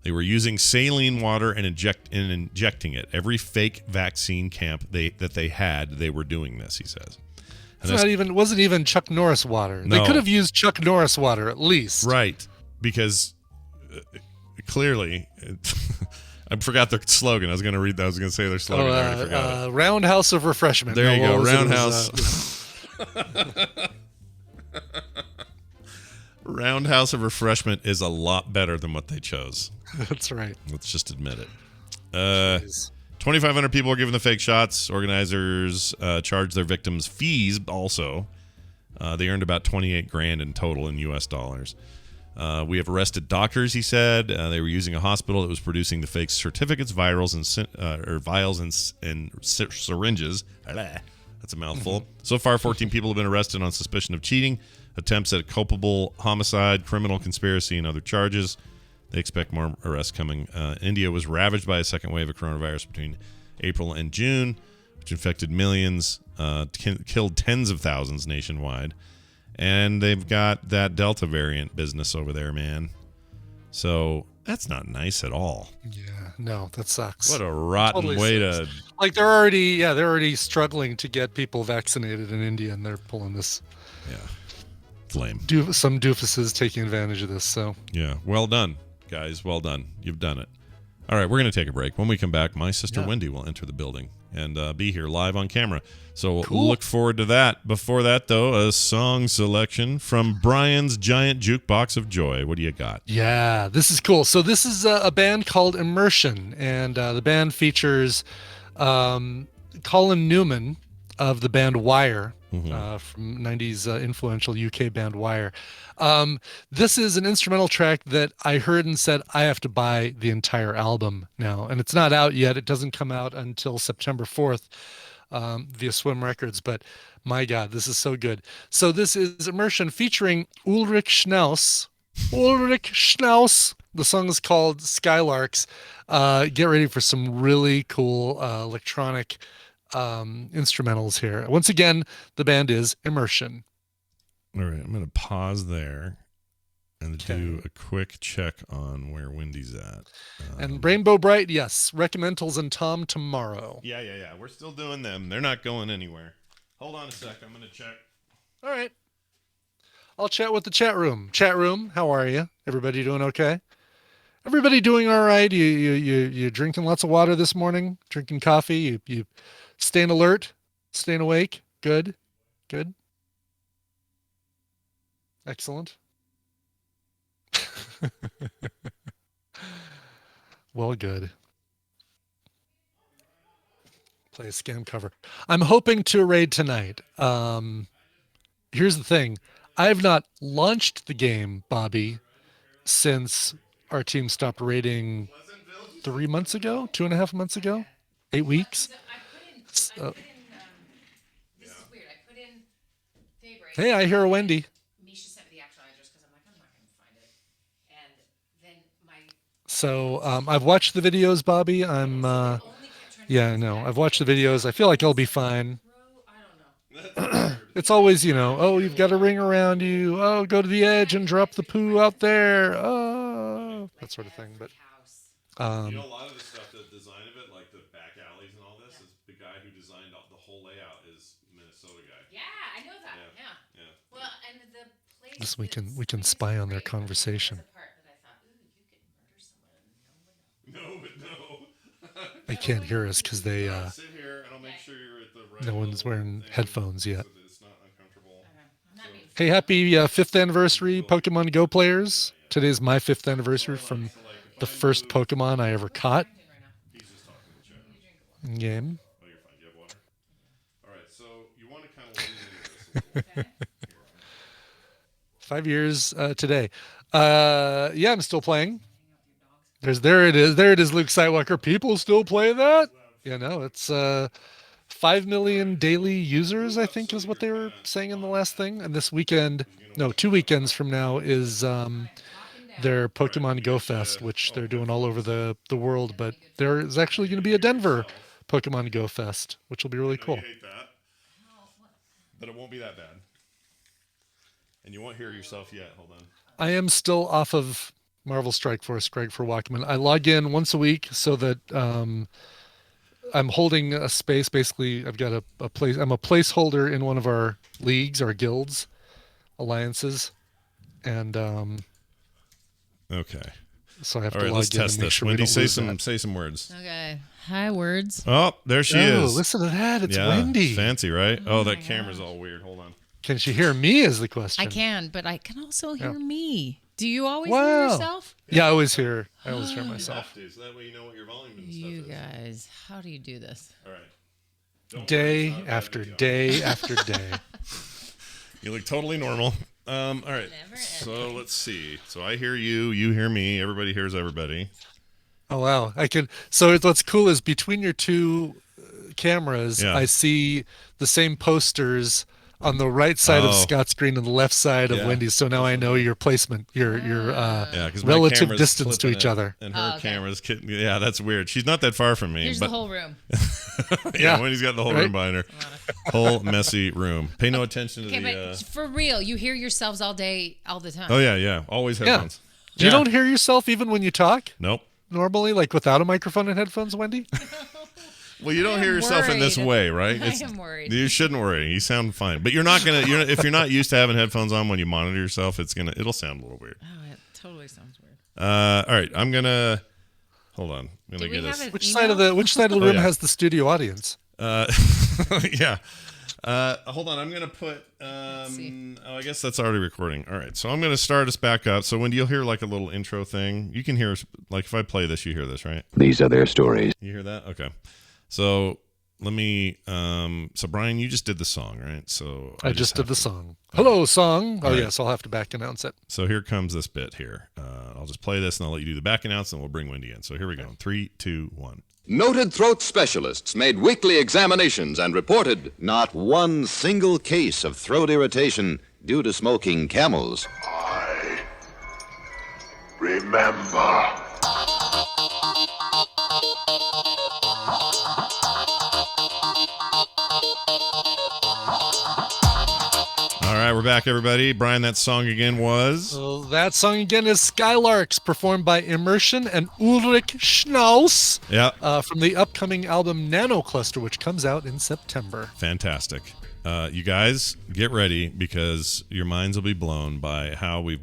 They were using saline water and injecting it. Every fake vaccine camp that they had, they were doing this, he says. It wasn't even Chuck Norris water. No. They could have used Chuck Norris water at least. Right. Because clearly, I forgot their slogan. I was going to say their slogan. I already forgot it. Roundhouse of refreshment. There you go. Roundhouse. Roundhouse of refreshment is a lot better than what they chose. That's right. Let's just admit it. 2,500 people were given the fake shots. Organizers charged their victims fees also. They earned about $28,000 in total in U.S. dollars. We have arrested doctors, he said. They were using a hospital that was producing the fake certificates, vials, and syringes. That's a mouthful. So far, 14 people have been arrested on suspicion of cheating, attempts at culpable homicide, criminal conspiracy, and other charges. They expect more arrests coming. India was ravaged by a second wave of coronavirus between April and June, which infected millions, killed tens of thousands nationwide. And they've got that Delta variant business over there, man. So that's not nice at all. Yeah, no, that sucks. What a rotten way to... Like they're already struggling to get people vaccinated in India, and they're pulling this. Yeah. Lame. Some doofuses taking advantage of this. So yeah, well done, guys. Well done. You've done it. All right, we're going to take a break. When we come back, my sister Wendy will enter the building and be here live on camera. So we'll look forward to that. Before that, though, a song selection from Brian's Giant Jukebox of Joy. What do you got? Yeah, this is cool. So this is a band called Immersion, and the band features Colin Newman of the band Wire. From 90s influential UK band Wire. This is an instrumental track that I heard and said, I have to buy the entire album now. And it's not out yet. It doesn't come out until September 4th via Swim Records. But my God, this is so good. So this is Immersion featuring Ulrich Schnaus. The song is called Skylarks. Get ready for some really cool electronic instrumentals here. Once again, the band is Immersion. All right, I'm going to pause there. and do a quick check on where Wendy's at. And Rainbow Bright, yes. Recommendals and Tom tomorrow. Yeah. We're still doing them. They're not going anywhere. Hold on a sec. I'm going to check. All right. I'll chat with the chat room. Chat room, how are you? Everybody doing okay? Everybody doing all right? You drinking lots of water this morning? Drinking coffee? You staying alert? Staying awake? Good. Excellent. Well, good. Play a scam cover. I'm hoping to raid tonight. Here's the thing. I've not launched the game, Bobby, since our team stopped raiding 3 months ago, 2.5 months ago, 8 weeks. This is weird. I put in Daybreak. Hey, I hear a Wendy. Misha sent me the actual address because I'm like, I'm not going to find it. And then So I've watched the videos, Bobby. I've watched the videos. I feel like I'll be fine. It's always, oh, you've got a ring around you. Oh, go to the edge and drop the poo out there. Oh, that sort of thing. But a lot of the stuff, the design of it, like the back alleys and all this, is the guy who designed the whole layout is Minnesota guy. Yeah, I know that. Yeah. Well, and the place. this we can spy on their conversation. No. They can't hear us because they Sit here and I'll make sure you're at the right no one's wearing headphones yet. so that it's not uncomfortable. Hey, happy 5th anniversary, Pokemon Go players. Today's my 5th anniversary from the first Pokemon I ever caught in game. Oh, you're fine. You have water? All right, so you want to kind of lean into this. 5 years today. Yeah, I'm still playing. There it is, Luke Skywalker. People still play that? It's 5 million daily users, I think is what they were saying in the last thing. And this weekend, 2 weekends from now is their Pokemon Go Fest, which they're doing all over the world. But there is actually going to be a Denver Pokemon Go Fest, which will be really cool. You hate that, but it won't be that bad. And you won't hear yourself yet. Hold on. I am still off of Marvel Strike Force, Greg for Walkman. I log in once a week so that I'm holding a space. Basically, I've got a place. I'm a placeholder in one of our leagues, our guilds, alliances, and Okay. so I have All to right, log let's in test and make this. sure Wendy, we don't lose that. say some words. Okay. Hi, words. Oh, there she Oh, is. listen to that! It's yeah, Wendy. Fancy, right? Oh, that camera's all weird. Hold on. Can she hear me? Is the question. I can, but I can also hear me. Do you always Wow. hear yourself? Yeah, I always hear myself. You have to, so that way you know what your volume and You stuff is. guys, how do you do this? All right. Don't worry, Day it's not bad after video. day after day. You look totally normal. All right. So let's see. So I hear you. You hear me. Everybody hears everybody. Oh wow! I can. So what's cool is between your two cameras, Yeah. I see the same posters on the right side of Oh. Scott's screen and the left side of Yeah. Wendy's. So now I know your placement, your Yeah, because my relative camera's distance to flipping each it, other. and her camera's kidding. Yeah, that's weird. She's not that far from me. Here's but the whole room. yeah, Wendy's got the whole Right? room behind her. Whole messy room. Pay no attention to Okay, the. but for real, you hear yourselves all day, all the time. Oh yeah. Always headphones. You don't hear yourself even when you talk Nope. normally, like without a microphone and headphones, Wendy. Well, you don't am hear yourself in this worried. way, right? I am worried. You shouldn't worry. You sound fine, but you're not gonna. If you're not used to having headphones on when you monitor yourself, it'll sound a little weird. Oh, it totally sounds weird. All right, I'm gonna hold on. I'm gonna Do we get have us. an Which email? side of the room yeah. has the studio audience? Yeah. Hold on. I'm gonna put. see. Oh, I guess that's already recording. All right. So I'm gonna start us back up. So when you'll hear like a little intro thing, you can hear us. Like if I play this, you hear this, right? These are their stories. You hear that? Okay. So let me. So Brian, you just did the song, right? So I just did have the to- song. Hello, song. Oh All right. yes, I'll have to back announce it. So here comes this bit here. I'll just play this and I'll let you do the back announce and we'll bring Wendy in. So here we go. 3, 2, 1. Noted throat specialists made weekly examinations and reported Not one single case of throat irritation due to smoking Camels. I remember. All right, we're back, everybody. Brian, that song again was? So that song again is Skylarks, performed by Immersion and Ulrich Schnaus. Yeah. From the upcoming album Nano Cluster, which comes out in September. Fantastic. You guys, get ready because your minds will be blown by how we've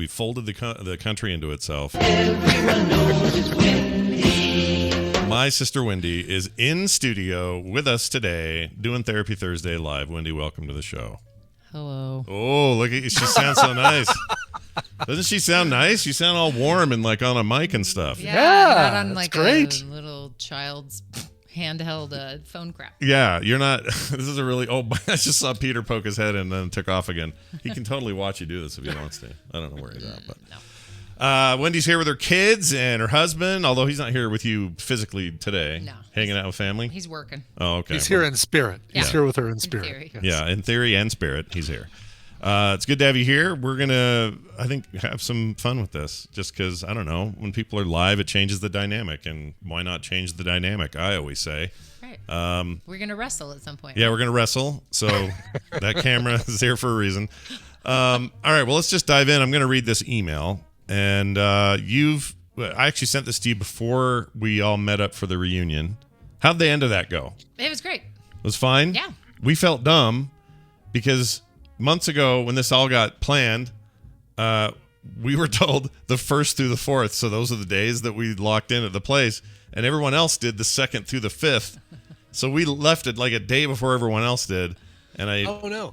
folded the country into itself. Everyone knows it's Wendy. My sister Wendy is in studio with us today, doing Therapy Thursday live. Wendy, welcome to the show. Hello. Oh, look at you. She sounds so nice. Doesn't she sound nice? You sound all warm and like on a mic and stuff. Yeah, not on like great. a little child's handheld phone crap. Yeah, you're not. This is a really. Oh, I just saw Peter poke his head and then took off again. He can totally watch you do this if he wants to. I don't know where he's at, but. No. Wendy's here with her kids and her husband, although he's not here with you physically today. No. Hanging out with family. He's working. Oh, okay. He's here in spirit. He's Yeah. here with her in spirit. theory. Yes. Yeah, in theory and spirit, he's here. It's good to have you here. We're going to, I think, have some fun with this just because, I don't know, when people are live, it changes the dynamic. And why not change the dynamic, I always say. Right. We're going to wrestle at some point. Yeah, we're going to wrestle. So that camera is here for a reason. All right, well, let's just dive in. I'm going to read this email. And I actually sent this to you before we all met up for the reunion. How'd the end of that go? It was great. It was fine? Yeah. We felt dumb because months ago when this all got planned, we were told the 1st through the 4th. So those are the days that we locked in at the place. And everyone else did the 2nd through the 5th. So we left it like a day before everyone else did. And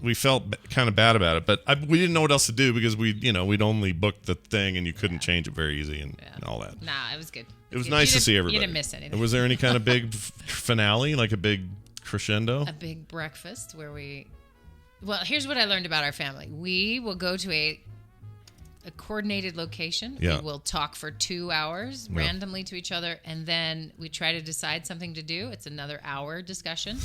we felt kind of bad about it, but we didn't know what else to do because we'd only booked the thing and you couldn't change it very easy and all that. Nah, it was good. It was nice to see everybody. You didn't miss anything. Was there any kind of big finale, like a big crescendo? A big breakfast where well, here's what I learned about our family. We will go to a coordinated location. Yeah. We will talk for 2 hours randomly to each other, and then we try to decide something to do. It's another hour discussion.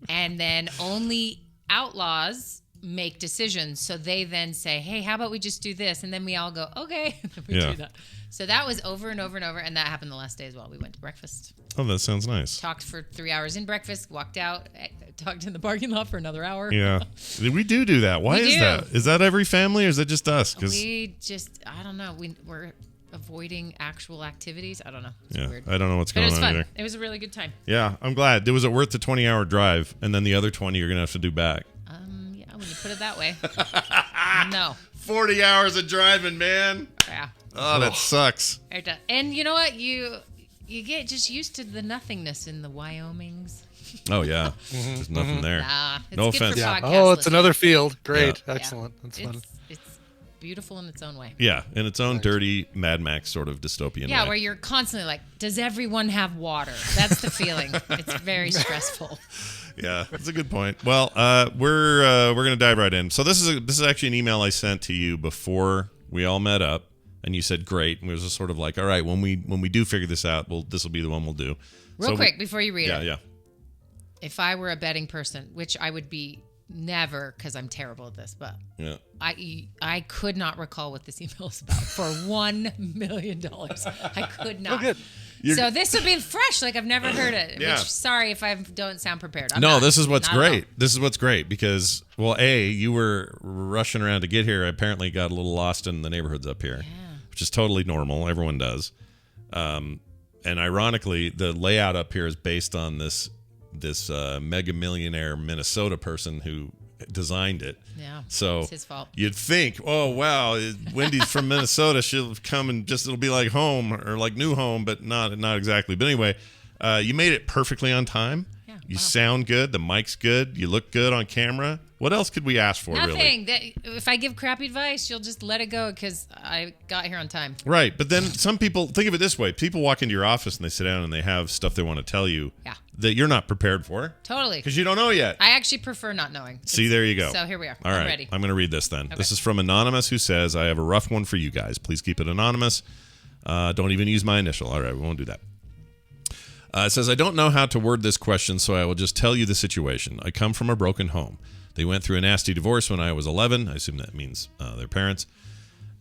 And then only outlaws make decisions. So they then say, hey, how about we just do this? And then we all go, okay. And we do that. So that was over and over and over. And that happened the last day as well. We went to breakfast. Oh, that sounds nice. Talked for 3 hours in breakfast, walked out, talked in the parking lot for another hour. Yeah. We do that. Why is that? Is that every family or is that just us? We just, I don't know. We're avoiding actual activities. I don't know. It's weird. I don't know what's But going it was on fun. either. It was a really good time. Yeah, I'm glad. Was it worth the 20-hour drive? And then the other 20 you're going to have to do back. Yeah, when you put it that way. No. 40 hours of driving, man. Yeah. Oh, that sucks. And you know what? You get just used to the nothingness in the Wyomings. Oh, yeah. There's nothing there. Nah, it's no good for offense. podcast Oh, it's listening. another field. Great. Yeah. Excellent. That's fun. It's beautiful in its own way. Yeah, in its own dirty Mad Max sort of dystopian way. Where you're constantly like, does everyone have water? That's the feeling. It's very stressful. Yeah, that's a good point. Well, we're gonna dive right in. So this is actually an email I sent to you before we all met up, and you said great. And it was just sort of like, all right, when we do figure this out, this will be the one we'll do. Real quick before you read it. Yeah. If I were a betting person, which I would be never, because I'm terrible at this, but yeah. I could not recall what this email is about for $1 million. I could not. Oh, good. So this would be fresh, like I've never heard it. Yeah. Which, sorry if I don't sound prepared. This is what's great. This is what's greght because, well, you were rushing around to get here. I apparently got a little lost in the neighborhoods up here, which is totally normal. Everyone does. And ironically, the layout up here is based on this mega millionaire Minnesota person who designed it. Yeah. So it's his fault. You'd think, oh wow, Wendy's from Minnesota. She'll come and it'll be like home or like new home, but not exactly. But anyway, you made it perfectly on time. Yeah. You sound good. The mic's good. You look good on camera. What else could we ask for? Nothing. Really? If I give crappy advice, you'll just let it go because I got here on time. Right. But then some people think of it this way. People walk into your office and they sit down and they have stuff they want to tell you that you're not prepared for. Totally. Because you don't know yet. I actually prefer not knowing. See, there you go. So here we are. All right. I'm ready. I'm going to read this then. Okay. This is from Anonymous who says, I have a rough one for you guys. Please keep it anonymous. Don't even use my initial. All right. We won't do that. It says, I don't know how to word this question, so I will just tell you the situation. I come from a broken home. They went through a nasty divorce when I was 11. I assume that means their parents.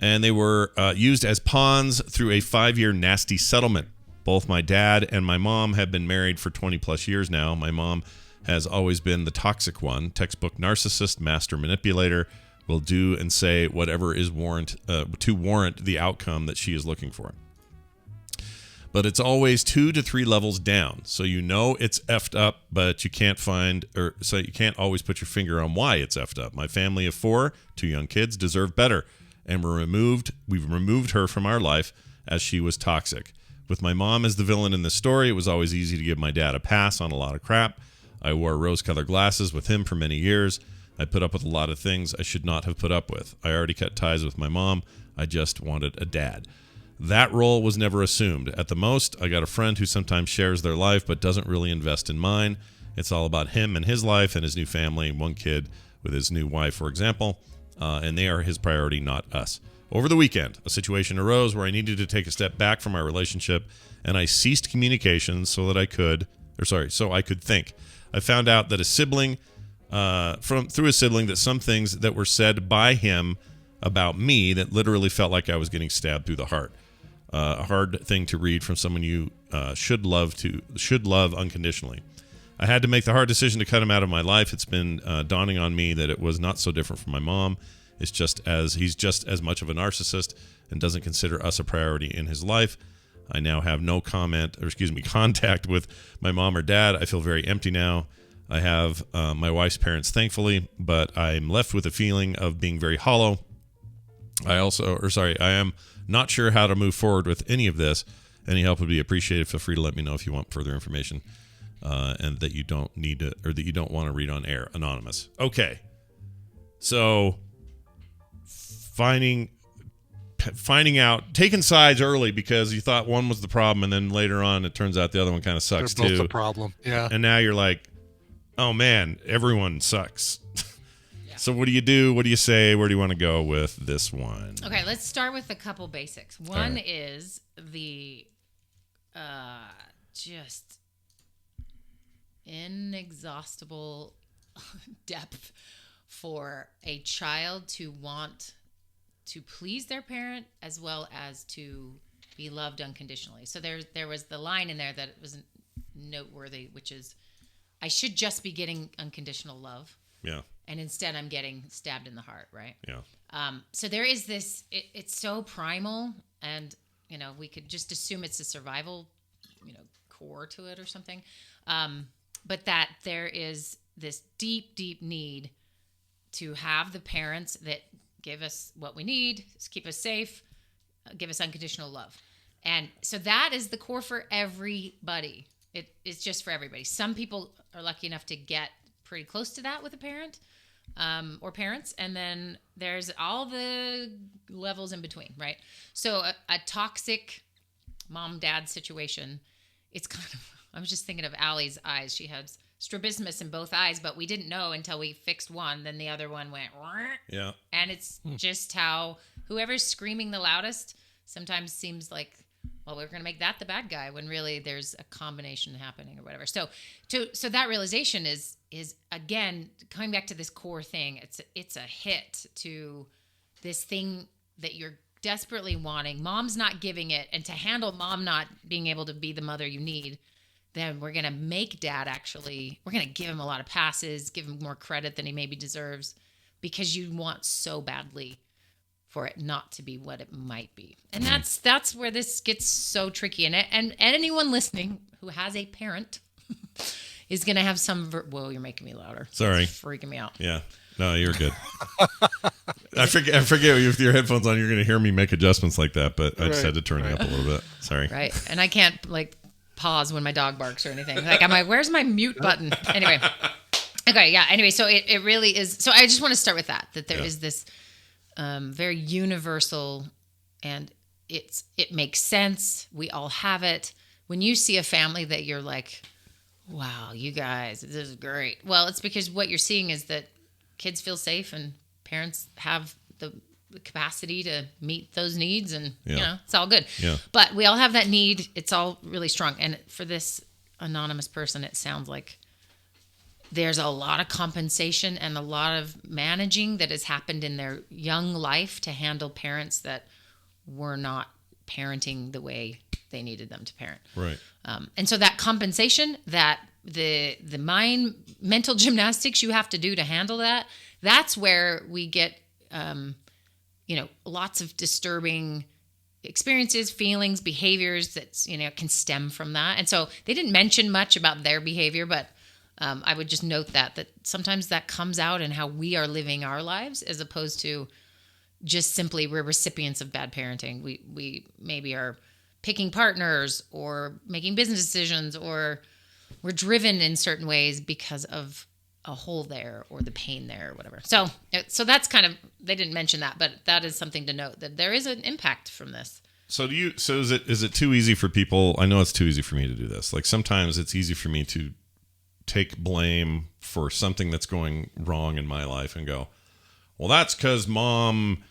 And they were used as pawns through a 5-year nasty settlement. Both my dad and my mom have been married for 20 plus years now. My mom has always been the toxic one, textbook narcissist, master manipulator, will do and say whatever is to warrant the outcome that she is looking for. But it's always 2 to 3 levels down. So you know it's effed up, but you can't always put your finger on why it's effed up. My family of 4, 2 young kids, deserve better. And we've removed her from our life as she was toxic. With my mom as the villain in this story, it was always easy to give my dad a pass on a lot of crap. I wore rose-colored glasses with him for many years. I put up with a lot of things I should not have put up with. I already cut ties with my mom. I just wanted a dad. That role was never assumed. At the most, I got a friend who sometimes shares their life but doesn't really invest in mine. It's all about him and his life and his new family, 1 kid with his new wife, for example, and they are his priority, not us. Over the weekend, a situation arose where I needed to take a step back from our relationship, and I ceased communications so I could think. I found out that through a sibling, that some things that were said by him about me that literally felt like I was getting stabbed through the heart. A hard thing to read from someone you should love unconditionally. I had to make the hard decision to cut him out of my life. It's been dawning on me that it was not so different from my mom. He's just as much of a narcissist and doesn't consider us a priority in his life. I now have no contact with my mom or dad. I feel very empty now. I have my wife's parents, thankfully, but I'm left with a feeling of being very hollow. I am not sure how to move forward with any of this. Any help would be appreciated. Feel free to let me know if you want further information, and that you don't need to, or that you don't want to read on air. Anonymous. Okay. So finding out, taking sides early because you thought one was the problem, and then later on it turns out the other one kind of sucks too. They're both the problem. Yeah. And now you're like, oh man, everyone sucks. So what do you do? What do you say? Where do you want to go with this one? Okay, let's start with a couple basics. One is the just inexhaustible depth for a child to want to please their parent as well as to be loved unconditionally. So there was the line in there that was noteworthy, which is, I should just be getting unconditional love. Yeah. And instead I'm getting stabbed in the heart, right? Yeah. So there is this, it's so primal, and, we could just assume it's a survival, core to it or something. But that there is this deep, deep need to have the parents that give us what we need, keep us safe, give us unconditional love. And so that is the core for everybody. It's just for everybody. Some people are lucky enough to get pretty close to that with a parent or parents, and then there's all the levels in between, right? So a toxic mom-dad situation, it's kind of, I was just thinking of Allie's eyes. She had strabismus in both eyes, but we didn't know until we fixed one, then the other one went, yeah. And it's just how whoever's screaming the loudest sometimes seems like, well, we're going to make that the bad guy, when really there's a combination happening or whatever. So that realization is again coming back to this core thing. It's a hit to this thing that you're desperately wanting. Mom's not giving it, and to handle mom not being able to be the mother you need, then we're going to make dad we're going to give him a lot of passes, give him more credit than he maybe deserves, because you want so badly for it not to be what it might be. And that's where this gets so tricky. And anyone listening who has a parent is going to have some, whoa, you're making me louder. Sorry. It's freaking me out. Yeah. No, you're good. I forget with your headphones on, you're going to hear me make adjustments like that, but I just had to turn it up a little bit. Sorry. Right. And I can't pause when my dog barks or anything. I'm like, where's my mute button? Anyway. Okay. Yeah. Anyway. So it really is. So I just want to start with that there is this very universal, and it makes sense. We all have it. When you see a family that you're like, wow, you guys, this is great. Well, it's because what you're seeing is that kids feel safe and parents have the capacity to meet those needs, and it's all good. Yeah. But we all have that need. It's all really strong. And for this anonymous person, it sounds like there's a lot of compensation and a lot of managing that has happened in their young life to handle parents that were not parenting the way they needed them to parent. Right. And so that compensation, that the mental gymnastics you have to do to handle that, that's where we get lots of disturbing experiences, feelings, behaviors that, can stem from that. And so they didn't mention much about their behavior, but I would just note that sometimes that comes out in how we are living our lives, as opposed to just simply we're recipients of bad parenting. We maybe are picking partners or making business decisions, or we're driven in certain ways because of a hole there or the pain there or whatever. So that's kind of, they didn't mention that, but that is something to note, that there is an impact from this. So is it too easy for people? I know it's too easy for me to do this. Like sometimes it's easy for me to take blame for something that's going wrong in my life and go, well, that's because mom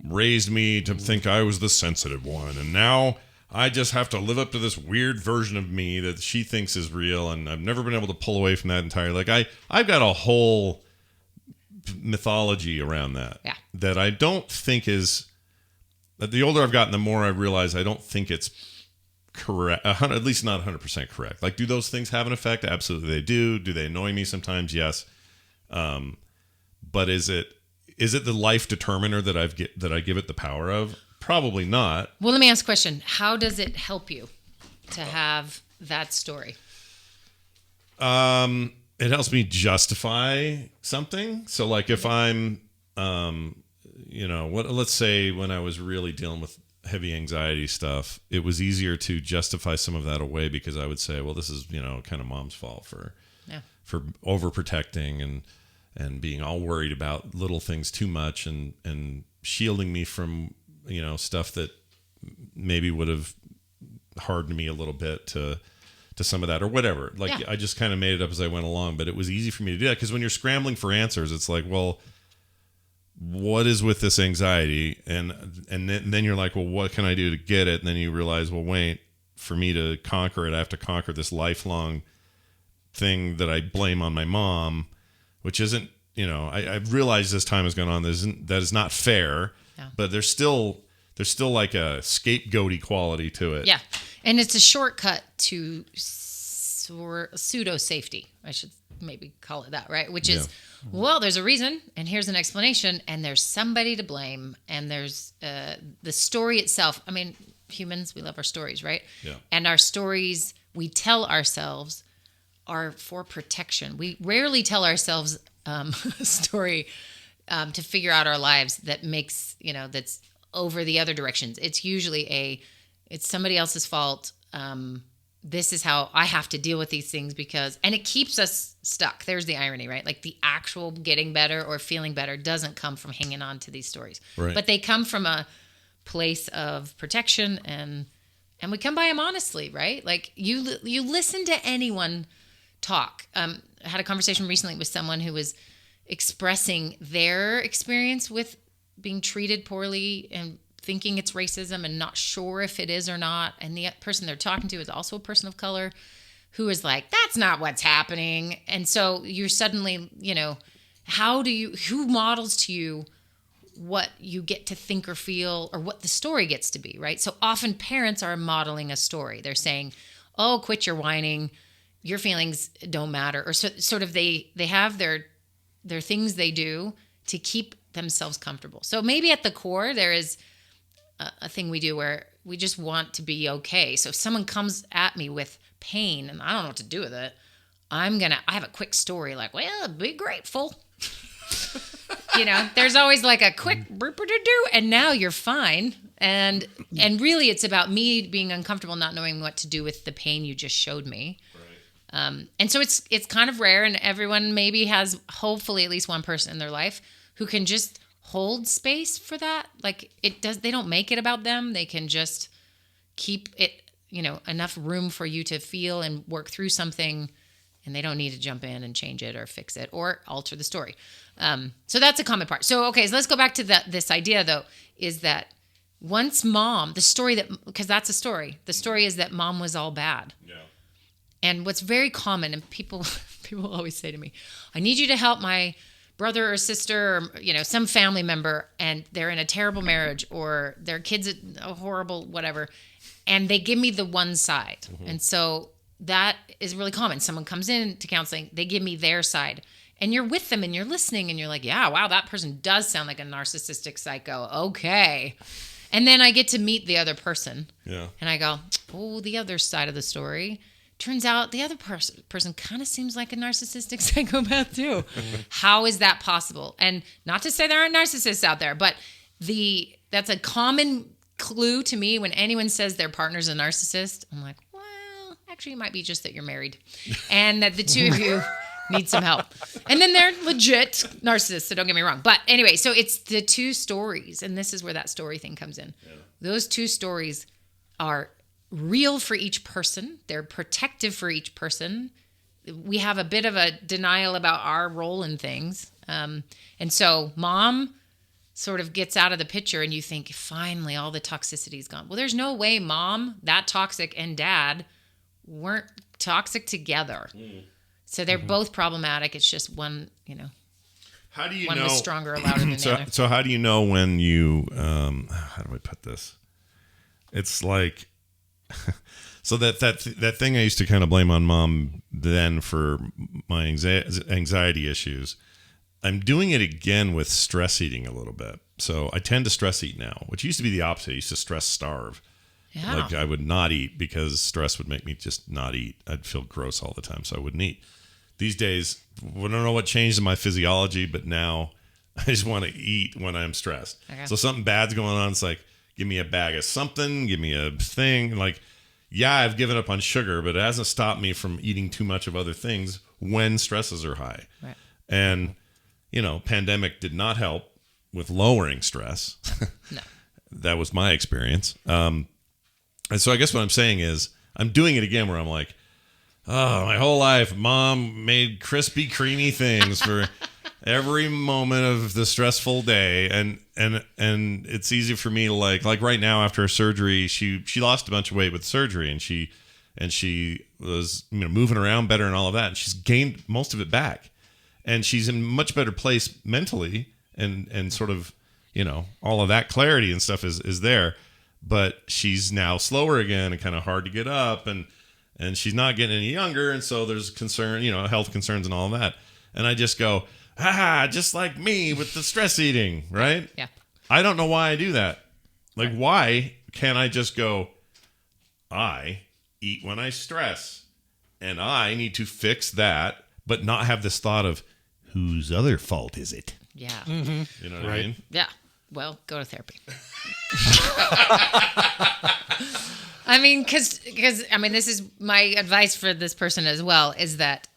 raised me to think I was the sensitive one, and now I just have to live up to this weird version of me that she thinks is real, and I've never been able to pull away from that entirely. Like I've got a whole mythology around that that I don't think is. That the older I've gotten, the more I realize I don't think it's correct. At least not 100% correct. Like, do those things have an effect? Absolutely, they do. Do they annoy me sometimes? Yes. But is it the life determiner that I give it the power of? Probably not. Well, let me ask a question. How does it help you to have that story? It helps me justify something. So like if I'm, let's say when I was really dealing with heavy anxiety stuff, it was easier to justify some of that away because I would say, well, this is, kind of mom's fault for overprotecting and being all worried about little things too much and shielding me from, stuff that maybe would have hardened me a little bit to some of that or whatever. I just kind of made it up as I went along, but it was easy for me to do that because when you're scrambling for answers, it's like, well, what is with this anxiety? And then you're like, well, what can I do to get it? And then you realize, well, wait, for me to conquer it, I have to conquer this lifelong thing that I blame on my mom, which isn't, I've realized as time has gone on, that is not fair. Yeah. But there's still like a scapegoaty quality to it. Yeah. And it's a shortcut to pseudo safety. I should maybe call it that, right? Which is, well, there's a reason and here's an explanation and there's somebody to blame and there's the story itself. I mean, humans, we love our stories, right? Yeah. And our stories we tell ourselves are for protection. We rarely tell ourselves a story to figure out our lives that makes, that's over the other directions. It's usually it's somebody else's fault. This is how I have to deal with these things and it keeps us stuck. There's the irony, right? Like the actual getting better or feeling better doesn't come from hanging on to these stories, right. But they come from a place of protection and we come by them honestly, right? Like you listen to anyone talk. I had a conversation recently with someone who was expressing their experience with being treated poorly and thinking it's racism and not sure if it is or not. And the person they're talking to is also a person of color who is like, that's not what's happening. And so you're suddenly, who models to you what you get to think or feel or what the story gets to be, right? So often parents are modeling a story. They're saying, oh, quit your whining. Your feelings don't matter. Or sort of they have their things they do to keep themselves comfortable. So maybe at the core, there is a thing we do where we just want to be okay. So if someone comes at me with pain and I don't know what to do with it, I have a quick story like, well, be grateful. There's always like a quick and now you're fine. And really it's about me being uncomfortable, not knowing what to do with the pain you just showed me. Right. And so it's kind of rare, and everyone maybe has hopefully at least one person in their life who can just hold space for that. Like they don't make it about them. They can just keep it, enough room for you to feel and work through something, and they don't need to jump in and change it or fix it or alter the story. So that's a common part. So, okay, so let's go back to this idea though, is that once mom, because that's a story. The story is that mom was all bad. Yeah. And what's very common, and people always say to me, I need you to help my brother or sister or, some family member, and they're in a terrible marriage or their kid's a horrible whatever, and they give me the one side. Mm-hmm. And so that is really common. Someone comes in to counseling, they give me their side. and you're with them and you're listening and you're like, yeah, wow, that person does sound like a narcissistic psycho. Okay. And then I get to meet the other person. Yeah. And I go, oh, the other side of the story. Turns out the other person kind of seems like a narcissistic psychopath too. How is that possible? And not to say there aren't narcissists out there, but that's a common clue to me when anyone says their partner's a narcissist. I'm like, well, actually, it might be just that you're married and that the two of you need some help. And then they're legit narcissists, so don't get me wrong. But anyway, so it's the two stories, and this is where that story thing comes in. Yeah. Those two stories are real for each person. They're protective for each person. We have a bit of a denial about our role in things. And so mom sort of gets out of the picture and you think, finally, all the toxicity is gone. Well, there's no way mom, that toxic, and dad weren't toxic together. So they're both problematic. It's just one, how do you one know? was stronger or louder than the other. So how do you know when you, how do I put this? It's like, so that thing I used to kind of blame on mom then for my anxiety issues, I'm doing it again with stress eating a little bit. So I tend to stress eat now, which used to be the opposite. I used to stress starve. Yeah. Like I would not eat because stress would make me just not eat. I'd feel gross all the time, so I wouldn't eat. These days, I don't know what changed in my physiology, but now I just want to eat when I'm stressed. Okay. So something bad's going on. It's like, give me a bag of something, give me a thing. Like, yeah, I've given up on sugar, but it hasn't stopped me from eating too much of other things when stresses are high. Right. And, pandemic did not help with lowering stress. No. That was my experience. And so I guess what I'm saying is I'm doing it again where I'm like, oh, my whole life, mom made crispy, creamy things for every moment of the stressful day. And it's easy for me to like right now after her surgery, she lost a bunch of weight with surgery and she was, moving around better and all of that. And she's gained most of it back. And she's in a much better place mentally and sort of, all of that clarity and stuff is there. But she's now slower again and kind of hard to get up and she's not getting any younger. And so there's concern, health concerns and all of that. And I just go, just like me with the stress eating, right? Yeah. I don't know why I do that. Like, why can't I just go, I eat when I stress and I need to fix that, but not have this thought of whose other fault is it? Yeah. Mm-hmm. You know what I mean? Yeah. Well, go to therapy. I mean, because this is my advice for this person as well, is that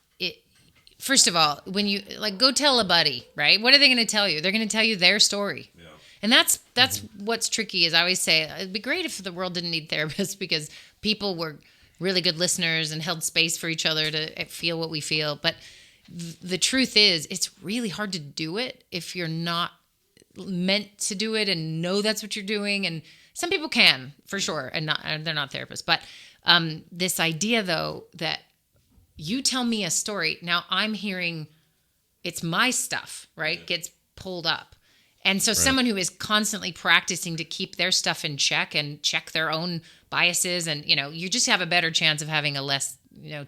first of all, when you go tell a buddy, right? What are they going to tell you? They're going to tell you their story. Yeah. And that's what's tricky is I always say it'd be great if the world didn't need therapists because people were really good listeners and held space for each other to feel what we feel. But the truth is it's really hard to do it if you're not meant to do it and know that's what you're doing. And some people can for sure. And they're not therapists, but this idea though, that you tell me a story. Now I'm hearing it's my stuff, right? Yeah. Gets pulled up. And so someone who is constantly practicing to keep their stuff in check and check their own biases and, you just have a better chance of having a less,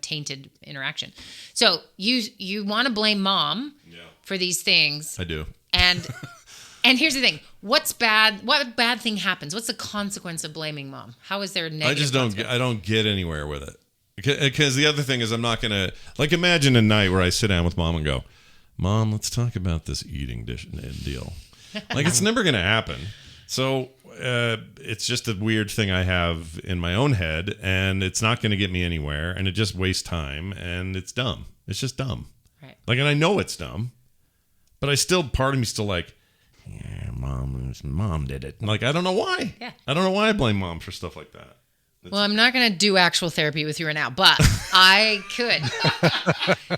tainted interaction. So you want to blame mom for these things. I do. And here's the thing. What's bad? What bad thing happens? What's the consequence of blaming mom? How is there a negative I just don't get anywhere with it. Because the other thing is I'm not going to, imagine a night where I sit down with mom and go, Mom, let's talk about this eating deal. It's never going to happen. So it's just a weird thing I have in my own head, and it's not going to get me anywhere, and it just wastes time, and it's dumb. It's just dumb. Right. And I know it's dumb, but part of me still yeah, mom did it. I don't know why. Yeah. I don't know why I blame mom for stuff like that. Well, I'm not going to do actual therapy with you right now, but I could.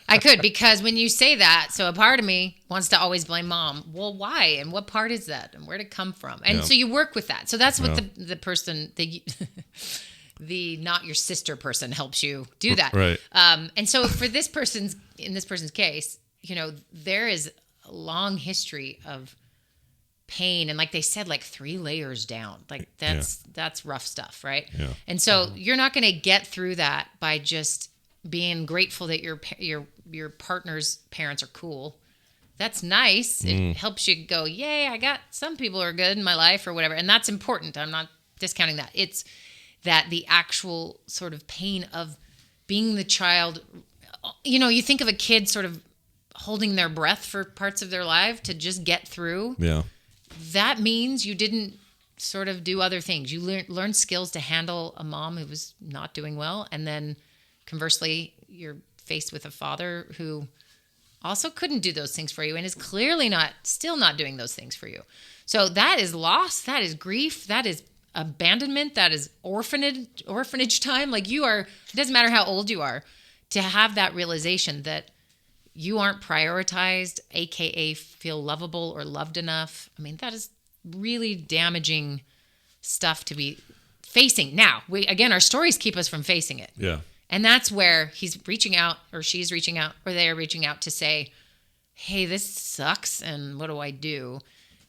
I could, because when you say that, so a part of me wants to always blame mom. Well, why? And what part is that? And where did it come from? And so you work with that. So that's what the person, the not your sister person helps you do that. Right. And so for in this person's case, there is a long history of pain and like they said 3 layers down, that's rough stuff, right? Yeah. And so you're not going to get through that by just being grateful that your partner's parents are cool. That's nice. It helps you go, yay, I got some people are good in my life or whatever. And that's important. I'm not discounting that. It's that the actual sort of pain of being the child, you think of a kid sort of holding their breath for parts of their life to just get through. Yeah. That means you didn't sort of do other things. You learn skills to handle a mom who was not doing well. And then conversely, you're faced with a father who also couldn't do those things for you and is clearly still not doing those things for you. So that is loss, that is grief, that is abandonment, that is orphanage time. Like it doesn't matter how old you are, to have that realization that you aren't prioritized, AKA feel lovable or loved enough. I mean, that is really damaging stuff to be facing. Now, our stories keep us from facing it. Yeah. And that's where he's reaching out or she's reaching out or they're reaching out to say, hey, this sucks and what do I do?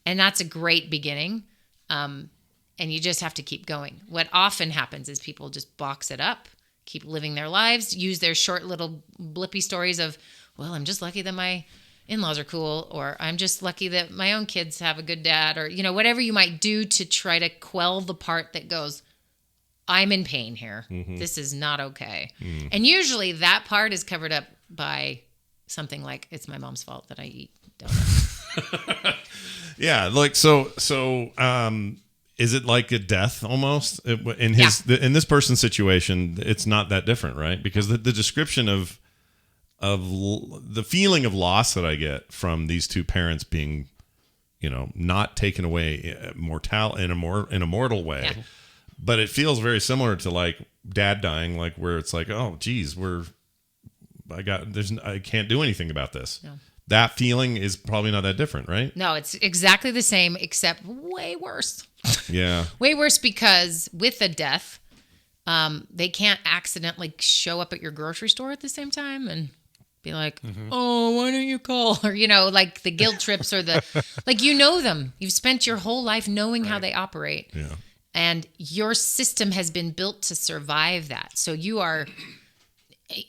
And that's a great beginning. And you just have to keep going. What often happens is people just box it up, keep living their lives, use their short little blippy stories of, well, I'm just lucky that my in-laws are cool, or I'm just lucky that my own kids have a good dad, or, whatever you might do to try to quell the part that goes, I'm in pain here. Mm-hmm. This is not okay. Mm. And usually that part is covered up by something like, it's my mom's fault that I eat donuts. Yeah. Like, so, is it like a death almost in in this person's situation? It's not that different, right? Because the description of the feeling of loss that I get from these two parents being, not taken away in a mortal way. Yeah. But it feels very similar to like dad dying, like where it's like, oh, geez, I can't do anything about this. No. That feeling is probably not that different, right? No, it's exactly the same, except way worse. Yeah. Way worse because with a death, they can't accidentally show up at your grocery store at the same time and be like, oh, why don't you call? Or, like the guilt trips or them. You've spent your whole life knowing how they operate. Yeah. And your system has been built to survive that. So you are,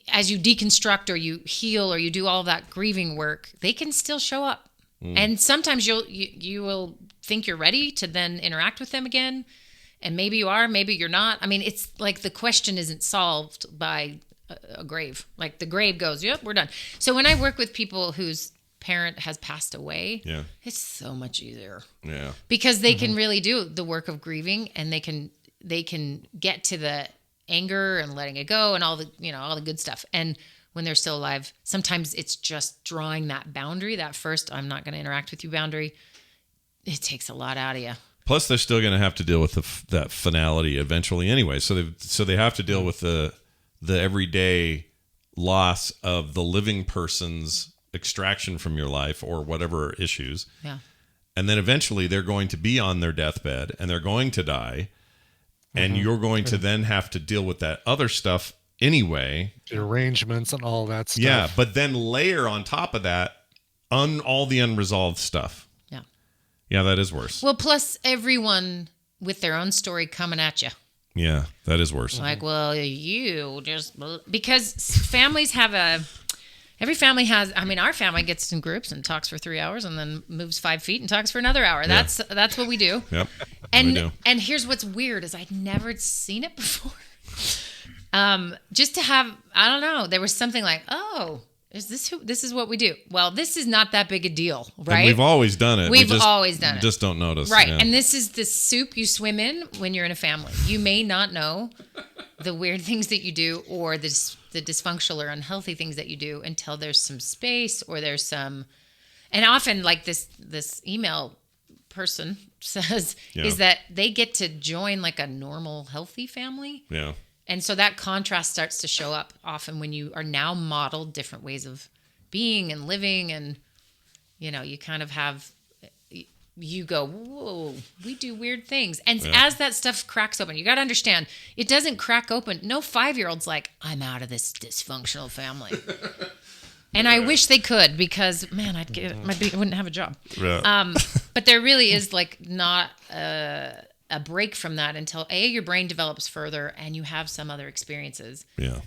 as you deconstruct or you heal or you do all of that grieving work, they can still show up. And sometimes you will think you're ready to then interact with them again. And maybe you are, maybe you're not. I mean, it's like the question isn't solved by a grave. Like the grave goes, yep, we're done. So when I work with people whose parent has passed away, it's so much easier. Yeah. Because they can really do the work of grieving and they can get to the anger and letting it go and all the good stuff. And when they're still alive, sometimes it's just drawing that boundary, that first I'm not going to interact with you boundary. It takes a lot out of you. Plus, they're still going to have to deal with that finality eventually anyway. So they have to deal with the everyday loss of the living person's extraction from your life or whatever issues. Yeah. And then eventually they're going to be on their deathbed and they're going to die. And you're going to then have to deal with that other stuff anyway. The arrangements and all that stuff. Yeah, but then layer on top of that all the unresolved stuff. Yeah. Yeah, that is worse. Well, plus everyone with their own story coming at you. Yeah, that is worse. Like, well, you just... Because families have every family has... I mean, our family gets in groups and talks for 3 hours and then moves 5 feet and talks for another hour. Yeah. That's what we do. Yep. And here's what's weird is I'd never seen it before. Just to have... I don't know. There was something like, oh... This is what we do. Well, this is not that big a deal, right? And we've always done it. We've always done it. Just don't notice. Right. Yeah. And this is the soup you swim in when you're in a family. You may not know the weird things that you do or the dysfunctional or unhealthy things that you do until there's some space or there's some... And often, like this email person says, is that they get to join like a normal, healthy family. Yeah. And so that contrast starts to show up often when you are now modeled different ways of being and living. And, you kind of have, you go, whoa, we do weird things. And as that stuff cracks open, you got to understand, it doesn't crack open. No 5-year-old's like, I'm out of this dysfunctional family. And I wish they could because, man, I wouldn't have a job. Yeah. But there really is like not a break from that until your brain develops further and you have some other experiences. Yeah.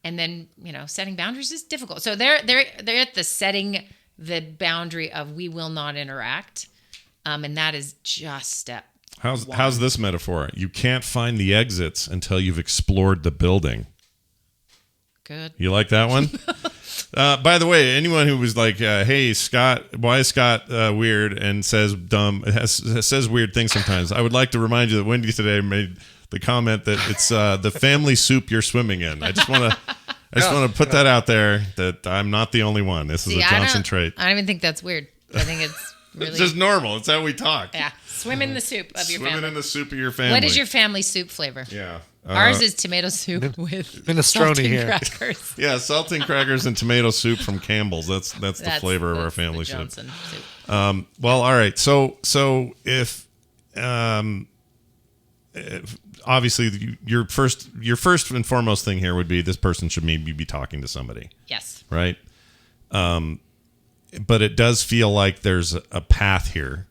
And then, setting boundaries is difficult. So they're at the setting the boundary of we will not interact. And that is just step How's this metaphor? You can't find the exits until you've explored the building. Good. You like that one? By the way, anyone who was like, "Hey, Scott, why is Scott weird and says says weird things sometimes?" I would like to remind you that Wendy today made the comment that it's the family soup you're swimming in. I just want to put that out there that I'm not the only one. This is a Johnson trait. I don't even think that's weird. I think it's really it's just normal. It's how we talk. Yeah, swim in the soup of your family. Swimming in the soup of your family. What is your family soup flavor? Yeah. Ours is tomato soup with minestrone saltine here. crackers. Yeah, saltine crackers and tomato soup from Campbell's. That's the flavor of our family soup. Soup. Well, all right. So if obviously your first and foremost thing here would be this person should maybe be talking to somebody. Yes. Right. But it does feel like there's a path here,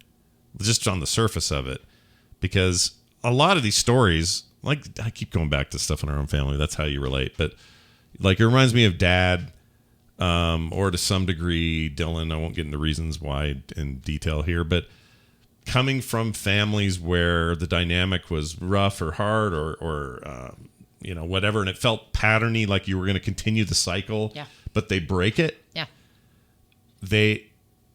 just on the surface of it, because a lot of these stories, like I keep going back to stuff in our own family. That's how you relate. But like it reminds me of Dad, or to some degree Dylan. I won't get into reasons why in detail here, but coming from families where the dynamic was rough or hard or whatever, and it felt patterny, like you were going to continue the cycle. Yeah. But they break it. Yeah.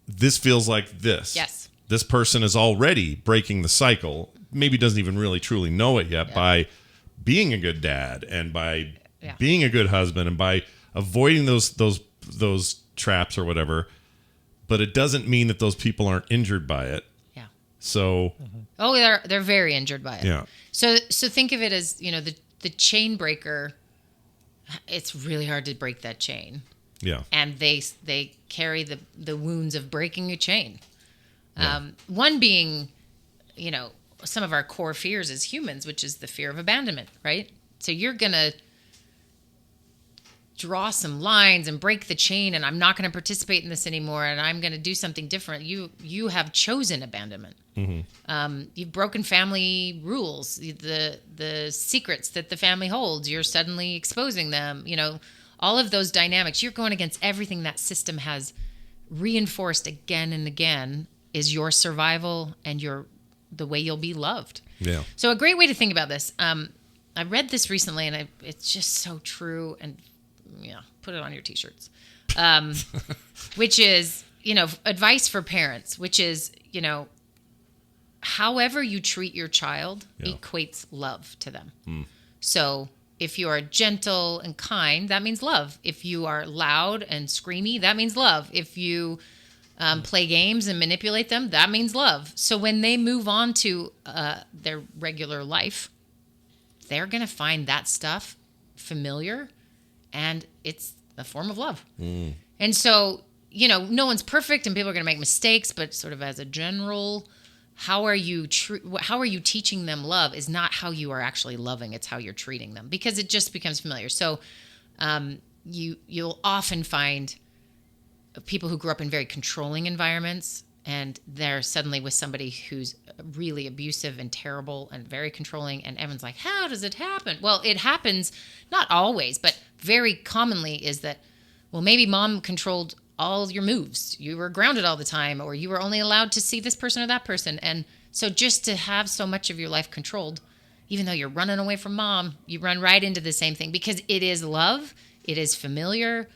This feels like this. Yes. This person is already breaking the cycle. Maybe doesn't even really truly know it yet by being a good dad and by being a good husband and by avoiding those traps or whatever. But it doesn't mean that those people aren't injured by it. Yeah. So. Oh, they're very injured by it. Yeah. So think of it as the chain breaker. It's really hard to break that chain. Yeah. And they carry the wounds of breaking a chain. One being, some of our core fears as humans, which is the fear of abandonment, right? So you're going to draw some lines and break the chain, and I'm not going to participate in this anymore, and I'm going to do something different. You have chosen abandonment. Mm-hmm. You've broken family rules, the secrets that the family holds. You're suddenly exposing them. All of those dynamics. You're going against everything that system has reinforced again and again is your survival and the way you'll be loved. Yeah. So a great way to think about this. I read this recently, and it's just so true. And put it on your t-shirts. Which is, advice for parents, which is, however you treat your child equates love to them. So if you are gentle and kind, that means love. If you are loud and screamy, that means love. If you play games and manipulate them, that means love. So when they move on to their regular life, they're going to find that stuff familiar, and it's a form of love. And so, no one's perfect and people are going to make mistakes, but sort of as a general, how are you teaching them love is not how you are actually loving, it's how you're treating them, because it just becomes familiar. So you'll often find people who grew up in very controlling environments, and they're suddenly with somebody who's really abusive and terrible and very controlling, and everyone's like, how does it happen? Well, it happens, not always, but very commonly is that, well, maybe mom controlled all your moves. You were grounded all the time, or you were only allowed to see this person or that person. And so just to have so much of your life controlled, even though you're running away from mom, you run right into the same thing, because it is love, it is familiar,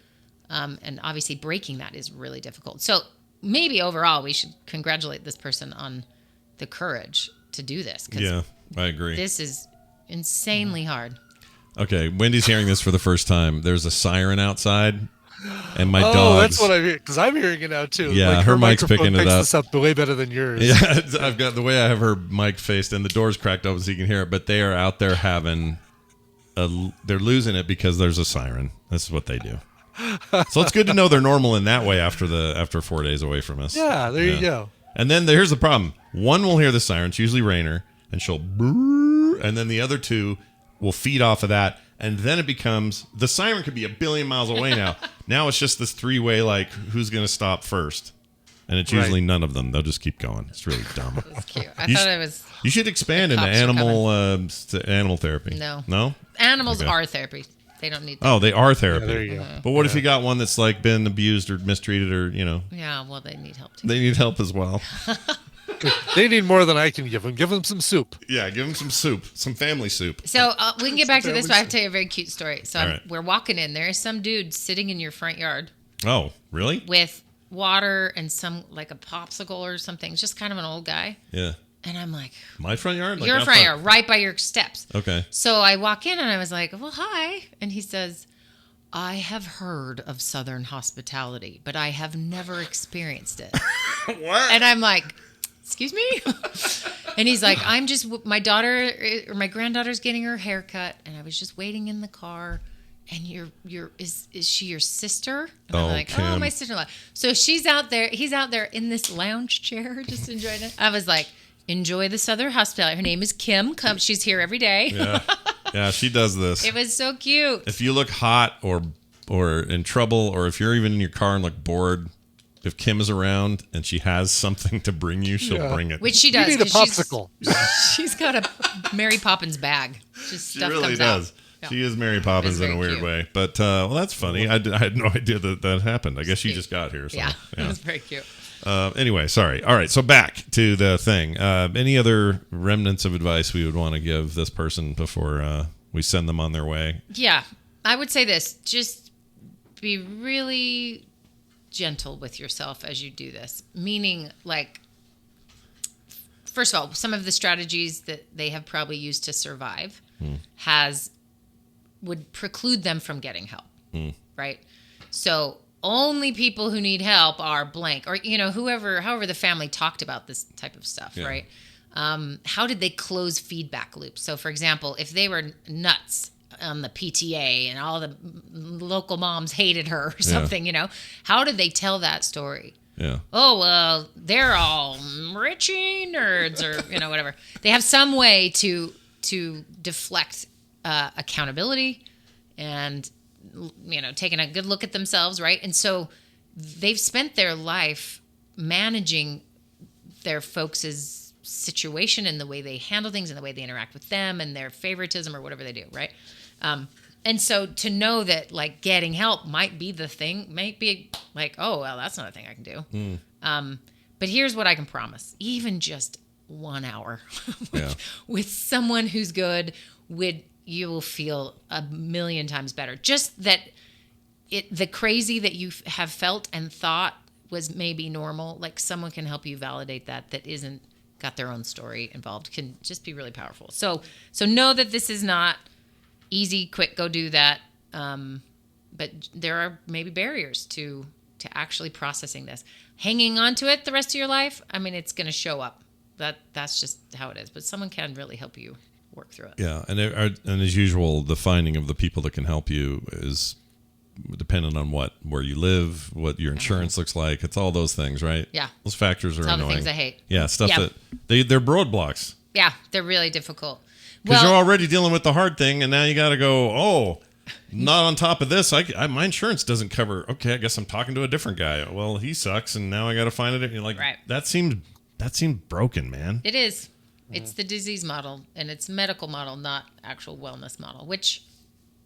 and obviously breaking that is really difficult. So maybe overall we should congratulate this person on the courage to do this. Yeah, I agree. This is insanely hard. Okay, Wendy's hearing this for the first time. There's a siren outside, and my dogs. Oh, that's what I'm hearing, because I'm hearing it now too. Yeah, like her mic's microphone picking it picks up. This up way better than yours. Yeah, I've got the way I have her mic faced, and the door's cracked open so you can hear it. But they are out there they're losing it because there's a siren. This is what they do. So it's good to know they're normal in that way after 4 days away from us. Yeah, there you go. And then here's the problem. One will hear the siren. It's usually Rainer, and she'll brrr, and then the other two will feed off of that. And then it becomes, the siren could be a billion miles away now. Now it's just this three-way, like, who's going to stop first? And it's usually none of them. They'll just keep going. It's really dumb. That's cute. I thought it was... You should expand into animal therapy. No. No? Animals Okay. are therapy. They don't need. Oh, they are therapy. there you go. But what if you got one that's like been abused or mistreated or Yeah, well, they need help too. they need help as well. They need more than I can give them. Give them some soup. Yeah, give them some soup, some family soup. So we can get back to this, but I have to tell you a very cute story. So All right. we're walking in. There is some dude sitting in your front yard Oh, really? with water and some like a popsicle or something. It's just kind of an old guy. Yeah. And I'm like, My front yard? Like your out front yard, right by your steps. Okay. So I walk in and I was like, well, hi. And he says, I have heard of Southern hospitality, but I have never experienced it. What? And I'm like, excuse me? And he's like, I'm just, my daughter or my granddaughter's getting her hair cut, and I was just waiting in the car. And is she your sister? And I'm like, Kim. oh, my sister-in-law. So he's out there in this lounge chair, just enjoying it. I was like, enjoy the Southern hospitality. Her name is Kim. She's here every day. Yeah. Yeah, she does this. It was so cute. If you look hot or in trouble, or if you're even in your car and look bored, if Kim is around and she has something to bring you, she'll bring it. Which she does. You need a 'cause popsicle. She's got a Mary Poppins bag. Just She stuff really comes does. out. Yeah. She is Mary Poppins in a very weird cute. way. But, well, that's funny. I had no idea that happened. I guess you just got here. So, Yeah, it was very cute. Anyway, sorry. All right, so back to the thing. Any other remnants of advice we would want to give this person before we send them on their way? Yeah, I would say this. Just be really gentle with yourself as you do this. Meaning, like, first of all, some of the strategies that they have probably used to survive would preclude them from getting help, right? So only people who need help are blank, or however the family talked about this type of stuff, Yeah. right? How did they close feedback loops? So, for example, if they were nuts on the PTA and all the local moms hated her or something, how did they tell that story? Yeah. Oh, well, they're all Richie nerds or, whatever. They have some way to deflect accountability and, taking a good look at themselves, right? And so they've spent their life managing their folks' situation and the way they handle things and the way they interact with them and their favoritism or whatever they do, right? And so to know that, like, getting help might be the thing, might be like, oh, well, that's not a thing I can do. But here's what I can promise. Even just 1 hour with someone who's good, you will feel a million times better. Just that the crazy that you have felt and thought was maybe normal, like someone can help you validate that isn't got their own story involved, can just be really powerful. So know that this is not easy, quick, go do that. But there are maybe barriers to actually processing this. Hanging on to it the rest of your life, I mean, it's going to show up. That's just how it is. But someone can really help you work through it. Yeah, and as usual, the finding of the people that can help you is dependent on where you live, what your insurance looks like. It's all those things, right? Yeah. Those factors are It's all annoying. the things I hate. Yeah, stuff Yeah. that they're roadblocks. Yeah, they're really difficult. Because you're already dealing with the hard thing, and now you got to go, oh, not on top of this. My insurance doesn't cover. Okay, I guess I'm talking to a different guy. Well, he sucks, and now I got to find it. You're like, Right. that seemed broken, man. It is. It's the disease model, and it's medical model, not actual wellness model, which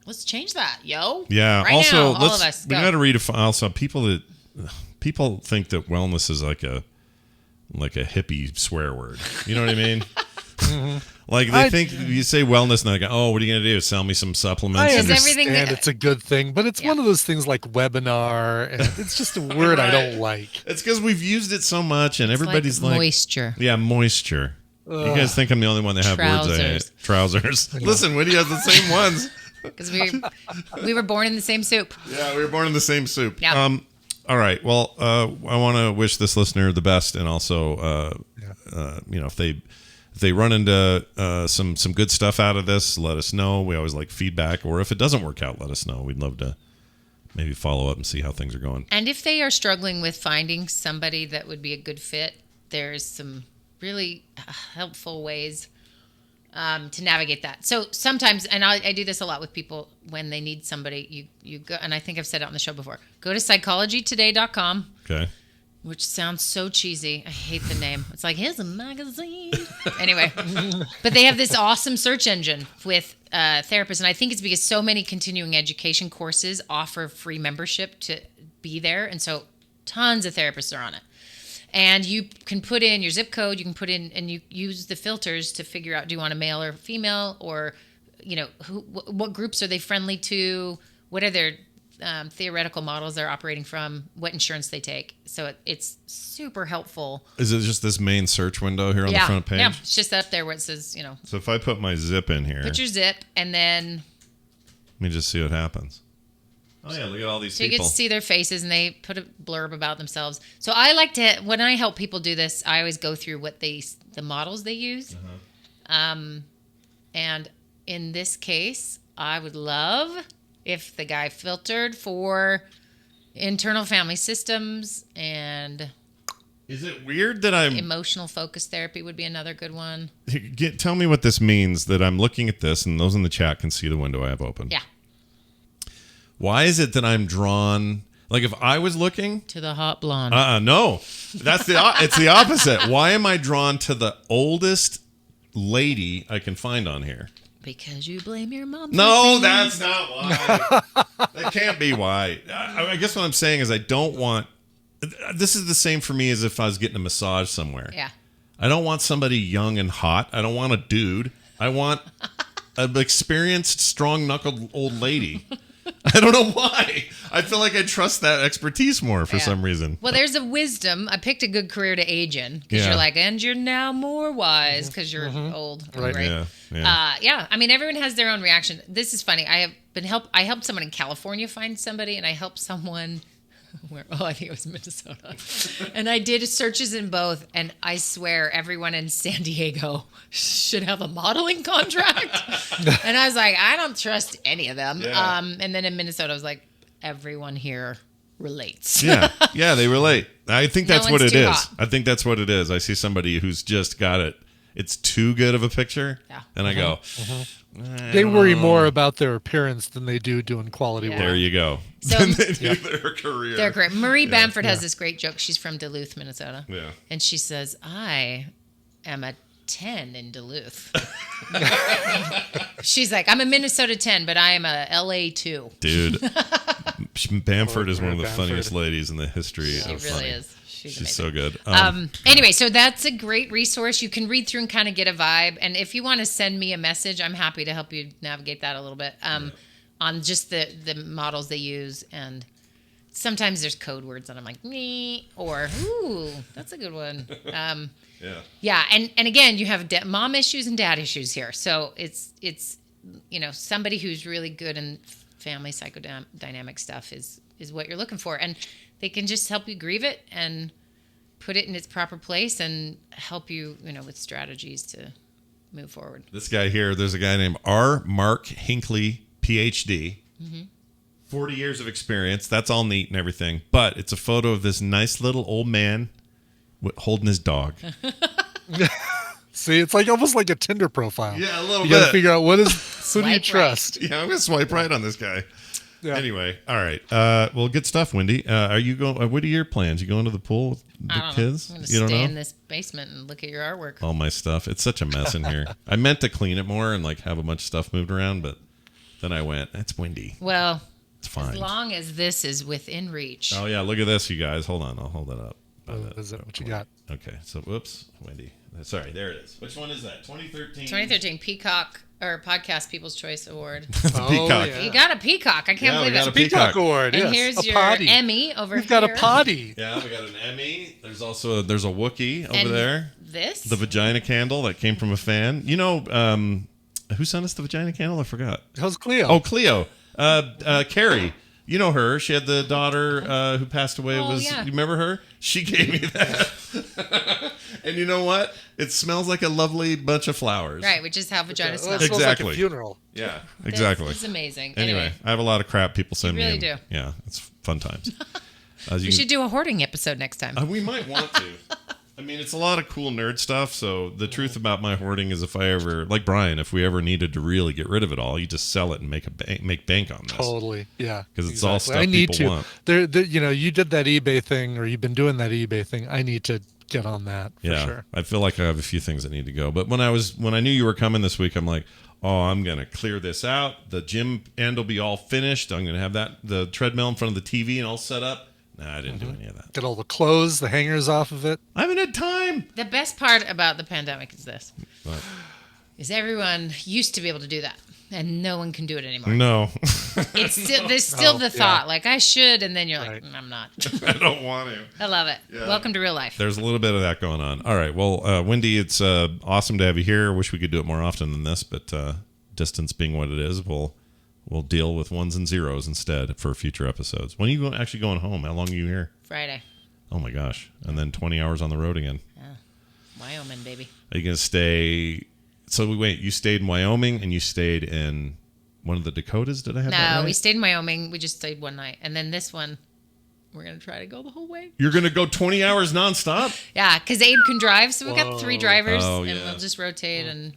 let's change that, yo. Yeah. Right also, now, all of us, we go. got to redefine. Also, people think that wellness is like a hippie swear word. You know what I mean? Like they think you say wellness and they go, oh, what are you going to do? Sell me some supplements? I And understand it's a good thing, but it's one of those things like webinar, and it's just a word I don't like. It's because we've used it so much, and It's everybody's like like moisture. Yeah, moisture. You guys think I'm the only one that have words I hate? Trousers. Listen, Whitty has the same ones. Because we were born in the same soup. Yeah, we were born in the same soup. Yeah. All right. Well, I want to wish this listener the best, and also, if they run into some good stuff out of this, let us know. We always like feedback, or if it doesn't work out, let us know. We'd love to maybe follow up and see how things are going. And if they are struggling with finding somebody that would be a good fit, there's some really helpful ways to navigate that. So sometimes, and I do this a lot with people when they need somebody, you go, and I think I've said it on the show before, go to psychologytoday.com. Okay. which sounds so cheesy. I hate the name. It's like, here's a magazine. Anyway, but they have this awesome search engine with therapists. And I think it's because so many continuing education courses offer free membership to be there. And so tons of therapists are on it. And you can put in your zip code, you can put in, and you use the filters to figure out, do you want a male or female, or, what groups are they friendly to? What are their theoretical models they're operating from, what insurance they take. So it's super helpful. Is it just this main search window here on the front page? Yeah, it's just up there where it says, So if I put my zip in here. Put your zip, and then. Let me just see what happens. Oh, yeah, look at all these so people. You get to see their faces, and they put a blurb about themselves. So I like to, when I help people do this, I always go through the models they use. And in this case, I would love if the guy filtered for internal family systems, and is it weird that I'm emotional focus therapy would be another good one. Tell me what this means, that I'm looking at this and those in the chat can see the window I have open. Yeah. Why is it that I'm drawn, like if I was looking to the hot blonde? No. That's it's the opposite. Why am I drawn to the oldest lady I can find on here? Because you blame your mom. No, that's not why. That can't be why. I guess what I'm saying is I don't want... This is the same for me as if I was getting a massage somewhere. Yeah. I don't want somebody young and hot. I don't want a dude. I want an experienced, strong-knuckled old lady. I don't know why. I feel like I trust that expertise more for some reason. Well, there's a wisdom. I picked a good career to age in, because you're like, and you're now more wise because you're old. Right. Yeah. I mean, everyone has their own reaction. This is funny. I helped someone in California find somebody, and I helped someone I think it was Minnesota. And I did searches in both, and I swear everyone in San Diego should have a modeling contract. And I was like, I don't trust any of them. Yeah. And then in Minnesota, I was like, everyone here relates. Yeah, they relate. I think that's what it is. Hot. I think that's what it is. I see somebody who's just got it. It's too good of a picture. Yeah. And I go, they worry more about their appearance than they do doing quality work. There you go. So, than they do their career. They're great. Marie Bamford has this great joke. She's from Duluth, Minnesota. Yeah. And she says, I am a 10 in Duluth. She's like, I'm a Minnesota 10, but I am a LA 2. Dude, Bamford is one of the funniest ladies in the history She of really funny. is. She's so good. Anyway, so that's a great resource. You can read through and kind of get a vibe. And if you want to send me a message, I'm happy to help you navigate that a little bit on just the models they use. And sometimes there's code words that I'm like, me, or, ooh, that's a good one. Yeah. And again, you have mom issues and dad issues here. So it's somebody who's really good in family psychodynamic stuff is what you're looking for. And they can just help you grieve it and put it in its proper place and help you, with strategies to move forward. This guy here, there's a guy named R. Mark Hinckley, PhD. 40 years of experience. That's all neat and everything. But it's a photo of this nice little old man holding his dog. See, it's like almost like a Tinder profile. Yeah, a little bit. You got to figure out who do you trust? Yeah, I'm going to swipe right on this guy. Yeah. Anyway, all right. Well, good stuff, Wendy. Are you going? What are your plans? You going to the pool with the kids? I'm going to stay in this basement and look at your artwork. All my stuff. It's such a mess in here. I meant to clean it more and have a bunch of stuff moved around, but then I went, it's windy. Well, it's fine. As long as this is within reach. Oh, yeah. Look at this, you guys. Hold on. I'll hold that up. Is that what you got? Okay. So, whoops, Wendy. Sorry, there it is. Which one is that? 2013? 2013 Peacock or Podcast People's Choice Award. Peacock. Yeah. You got a peacock. I can't believe it. A Peacock Award. And here's your Emmy over here. We've got a potty. Yeah, we got an Emmy. There's also a Wookiee over there. This? The vagina candle that came from a fan. Who sent us the vagina candle? I forgot. It was Cleo. Oh, Cleo. Carrie. You know her. She had the daughter who passed away. You remember her? She gave me that. And you know what? It smells like a lovely bunch of flowers. Right, which is how vagina smells. It smells like a funeral. Yeah, exactly. It's amazing. Anyway, I have a lot of crap people send me. You really do. Yeah, it's fun times. We should do a hoarding episode next time. We might want to. I mean, it's a lot of cool nerd stuff. So the truth about my hoarding is, if I ever, like Brian, if we ever needed to really get rid of it all, you just sell it and make bank on this. Totally, yeah. Because it's all stuff I need people to. want. You know, you did that eBay thing, or you've been doing that eBay thing. I need to get on that for sure. I feel like I have a few things that need to go. But when I knew you were coming this week, I'm like, oh, I'm gonna clear this out. The gym end will be all finished. I'm gonna have the treadmill in front of the TV and all set up. Nah, I didn't do any of that. Get all the clothes, the hangers off of it. I haven't had time. The best part about the pandemic is this. What? Is everyone used to be able to do that, and no one can do it anymore. No. There's still the thought, like, I should, and then you're like, I'm not. I don't want to. I love it. Yeah. Welcome to real life. There's a little bit of that going on. All right. Well, Wendy, it's awesome to have you here. Wish we could do it more often than this, but distance being what it is, we'll deal with ones and zeros instead for future episodes. When are you actually going home? How long are you here? Friday. Oh, my gosh. And then 20 hours on the road again. Yeah. Wyoming, baby. Are you going to stay... So, wait, you stayed in Wyoming and you stayed in one of the Dakotas? Did I have that right? No, we stayed in Wyoming. We just stayed one night. And then this one, we're going to try to go the whole way. You're going to go 20 hours nonstop? Yeah, because Abe can drive. So we've got 3 drivers, and yeah. we'll just rotate. And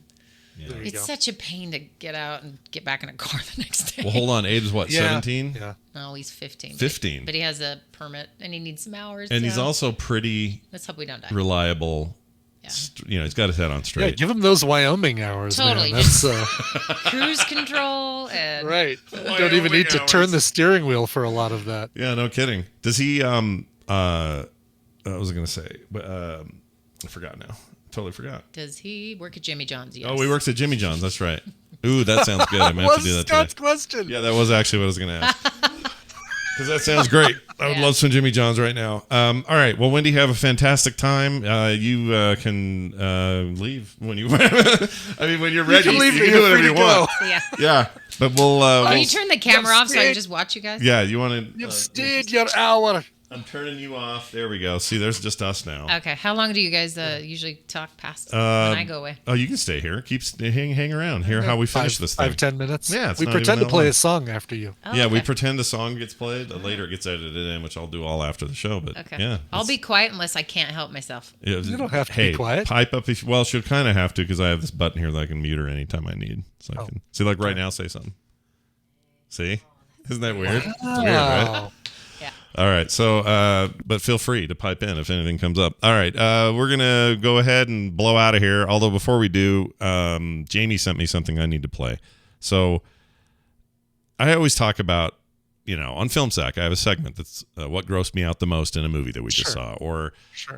it's such a pain to get out and get back in a car the next day. Well, hold on. Abe's what, 17? Yeah. No, he's 15. 15. But he has a permit, and he needs some hours. And he's also pretty Let's hope we don't die. reliable. Yeah. He's got his head on straight. Yeah, give him those Wyoming hours. Totally. Man. That's cruise control and right. Don't even need to turn the steering wheel for a lot of that. Yeah, no kidding. Does he? I was gonna say, but I forgot now. Totally forgot. Does he work at Jimmy John's? Yes. Oh, he works at Jimmy John's. That's right. Ooh, that sounds good. I might have to do that Scott's today. question. Yeah, that was actually what I was gonna ask. Because that sounds great. I would love some Jimmy John's right now. All right. Well, Wendy, have a fantastic time. You can leave when you. I mean, when you're ready, you can do whatever you want. Yeah. But we'll. Can you turn the camera off so I can just watch you guys? Yeah. You want to? You've stayed your hour. I'm turning you off. There we go. See, there's just us now. Okay. How long do you guys usually talk past when I go away? Oh, you can stay here. Hang around. Hear how we finish this thing. 5-10 minutes. Yeah. It's we not pretend to even play that a song after you. Oh, yeah, okay. we pretend the song gets played. Later it gets edited in, which I'll do all after the show. But okay. Yeah, I'll be quiet unless I can't help myself. You don't have to be quiet. Pipe up. Well, she'll kind of have to because I have this button here that I can mute her anytime I need. So I can see, like right now, say something. See, isn't that weird? It's weird, right? Yeah. All right. So, but feel free to pipe in if anything comes up. All right. We're going to go ahead and blow out of here. Although before we do, Jamie sent me something I need to play. So I always talk about, on Film Sack, I have a segment that's what grossed me out the most in a movie that we just saw. Or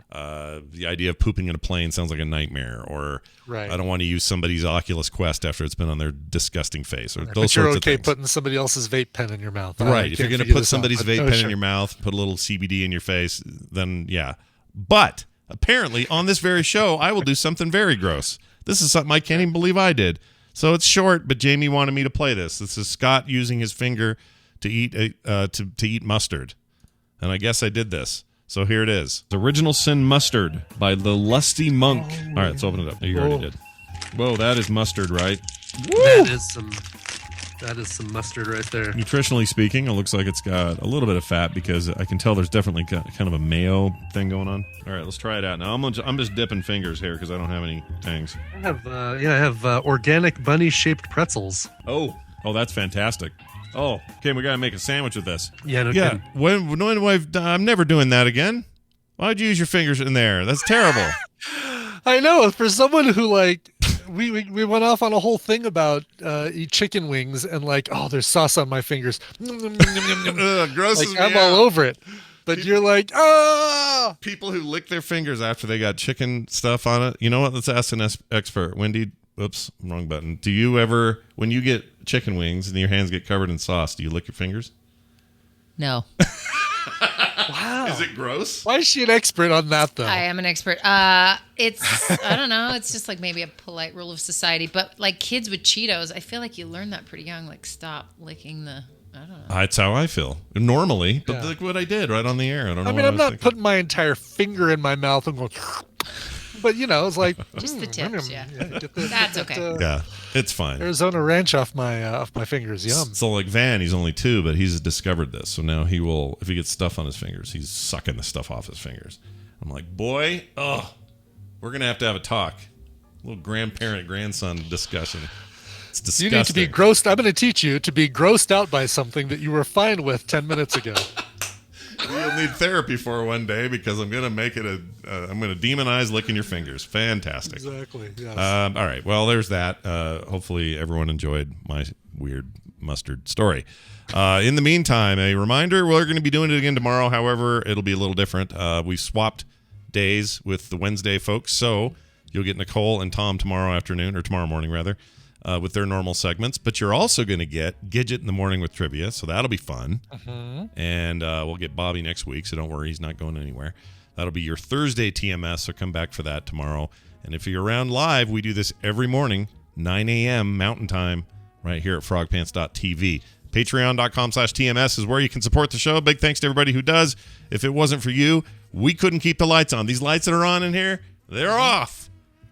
the idea of pooping in a plane sounds like a nightmare. Or I don't want to use somebody's Oculus Quest after it's been on their disgusting face. Or those but you're sorts okay of things. putting somebody else's vape pen in your mouth. Right. If you're going to put somebody's vape pen in your mouth, put a little CBD in your face, then yeah. But apparently on this very show, I will do something very gross. This is something I can't even believe I did. So it's short, but Jamie wanted me to play this. This is Scott using his finger to eat to eat mustard. And I guess I did this. So here it is. The Original Sin Mustard by The Lusty Monk. All right, let's open it up. You already did. Whoa, that is mustard, right? That is some mustard right there. Nutritionally speaking, it looks like it's got a little bit of fat because I can tell there's definitely got kind of a mayo thing going on. All right, let's try it out. Now I'm just dipping fingers here because I don't have any tangs. I have organic bunny-shaped pretzels. Oh, that's fantastic. Oh, okay, we gotta make a sandwich with this. Yeah, no yeah. kidding. When I'm never doing that again. Why'd you use your fingers in there? That's terrible. I know. For someone who we went off on a whole thing about eat chicken wings and there's sauce on my fingers. Grosses me I'm out. all over it. But you're like, ah! People who lick their fingers after they got chicken stuff on it. You know what? Let's ask an expert. Wendy, oops, wrong button. Do you ever, when you get chicken wings and your hands get covered in sauce, do you lick your fingers? No. Wow. Is it gross? Why is she an expert on that, though? I am an expert. It's, I don't know. It's just maybe a polite rule of society. But kids with Cheetos, I feel like you learn that pretty young. Stop licking the, I don't know. That's how I feel normally. But look what I did right on the air. I don't know. I mean, I'm not putting my entire finger in my mouth and going, but it's like just the tips. Yeah, that's okay. Yeah, it's fine. Arizona Ranch off my fingers. Yum. So Van, he's only 2, but he's discovered this. So now he will, if he gets stuff on his fingers, he's sucking the stuff off his fingers. I'm like, boy, we're going to have a talk. A little grandparent-grandson discussion. It's disgusting. You need to be grossed. I'm going to teach you to be grossed out by something that you were fine with 10 minutes ago. You'll need therapy for one day because I'm going to make it I'm going to demonize licking your fingers. Fantastic. Exactly. Yes. All right. Well, there's that. Hopefully everyone enjoyed my weird mustard story. In the meantime, a reminder, we're going to be doing it again tomorrow. However, it'll be a little different. We swapped days with the Wednesday folks, so you'll get Nicole and Tom tomorrow afternoon, or tomorrow morning, rather, with their normal segments. But you're also going to get Gidget in the morning with trivia, so that'll be fun. And we'll get Bobby next week, so don't worry, he's not going anywhere. That'll be your Thursday TMS, so come back for that tomorrow. And if you're around live, we do this every morning, 9 a.m. Mountain Time, right here at frogpants.tv. Patreon.com/TMS is where you can support the show. Big thanks to everybody who does. If it wasn't for you, we couldn't keep the lights on. These lights that are on in here, they're off.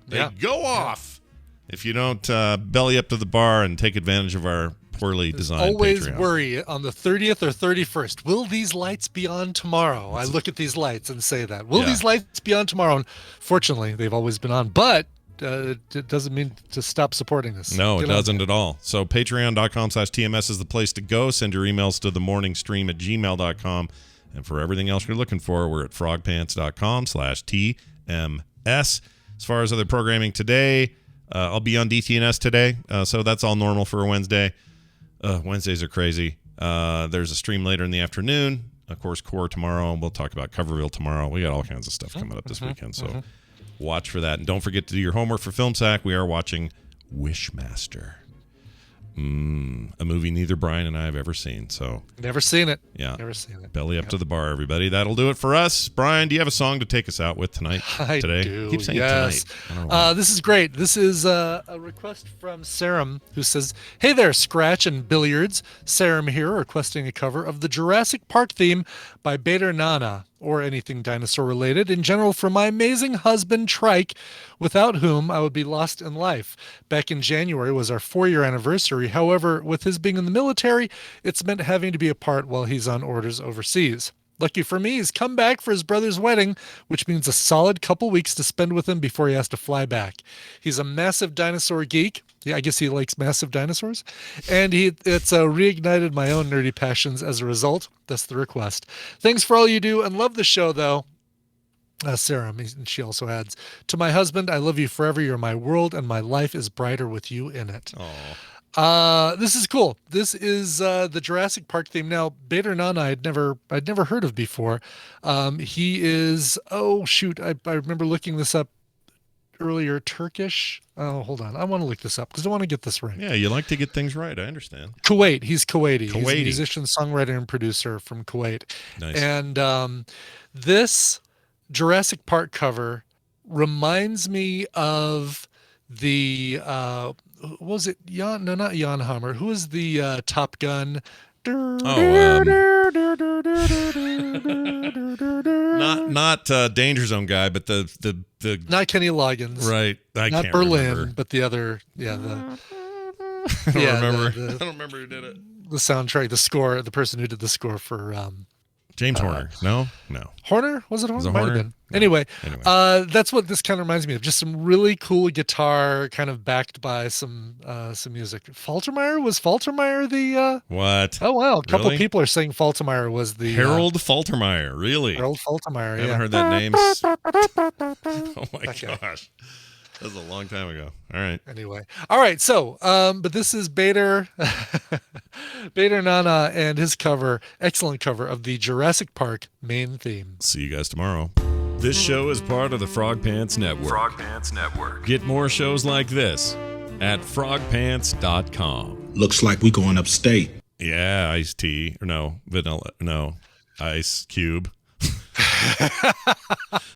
They go off if you don't belly up to the bar and take advantage of our poorly designed always Patreon. Worry on the 30th or 31st. Will these lights be on tomorrow? I look at these lights and say that. Will these lights be on tomorrow? And fortunately, they've always been on. But it doesn't mean to stop supporting us. No, it doesn't at all. So patreon.com/TMS is the place to go. Send your emails to themorningstream@gmail.com. And for everything else you're looking for, we're at frogpants.com/TMS. As far as other programming today, I'll be on DTNS today. So that's all normal for a Wednesday. Wednesdays are crazy. There's a stream later in the afternoon. Of course, Core tomorrow. We'll talk about Coverville tomorrow. We got all kinds of stuff coming up this weekend. So watch for that. And don't forget to do your homework for Film Sack. We are watching Wishmaster. A movie neither Brian and I have ever seen. So never seen it. Yeah. Never seen it. Belly up to the bar, everybody. That'll do it for us. Brian, do you have a song to take us out with tonight? I today? do. Keep saying yes. tonight. I don't know why. This is great. This is a request from Sarum, who says, "Hey there, Scratch and Billiards. Sarum here, requesting a cover of the Jurassic Park theme by Bader Nana, or anything dinosaur related, in general, for my amazing husband Trike, without whom I would be lost in life. Back in January was our 4-year anniversary. However, with his being in the military, it's meant having to be apart while he's on orders overseas. Lucky for me, he's come back for his brother's wedding, which means a solid couple weeks to spend with him before he has to fly back. He's a massive dinosaur geek. Yeah, I guess he likes massive dinosaurs. And it's reignited my own nerdy passions as a result. That's the request. Thanks for all you do, and love the show, though." Sarah, and she also adds, "To my husband, I love you forever. You're my world, and my life is brighter with you in it." This is cool. This is the Jurassic Park theme. Now, Bader Nana I'd never heard of before. He is, I remember looking this up earlier, Turkish. Oh, hold on. I want to look this up because I want to get this right. Yeah, you like to get things right. I understand. Kuwait. He's Kuwaiti. He's a Kuwaiti. musician, songwriter, and producer from Kuwait. Nice. And this Jurassic Park cover reminds me of the was it Jan? No, not Jan Hammer. Who was the Top Gun? Not Danger Zone guy, but the not Kenny Loggins, right? I not can't Berlin, remember. but the other. Yeah, I don't remember. I don't remember who did it. The soundtrack, the score, the person who did the score for James Horner. No. Horner? Was it Horner? Was it Might Horner? have been. No. Anyway, Anyway. that's what this kind of reminds me of. Just some really cool guitar, kind of backed by some music. Faltermeyer? Was Faltermeyer the What? Oh wow, a couple Really? people are saying Faltermeyer was the Harold Faltermeyer. Really? Harold Faltermeyer. I haven't Yeah. heard that name. Oh my gosh. That was a long time ago. All right. Anyway. All right. So, but this is Bader Nana and his cover, excellent cover of the Jurassic Park main theme. See you guys tomorrow. This show is part of the Frog Pants Network. Frog Pants Network. Get more shows like this at frogpants.com. Looks like we going upstate. Yeah, iced tea. Or no, vanilla. No, ice cube.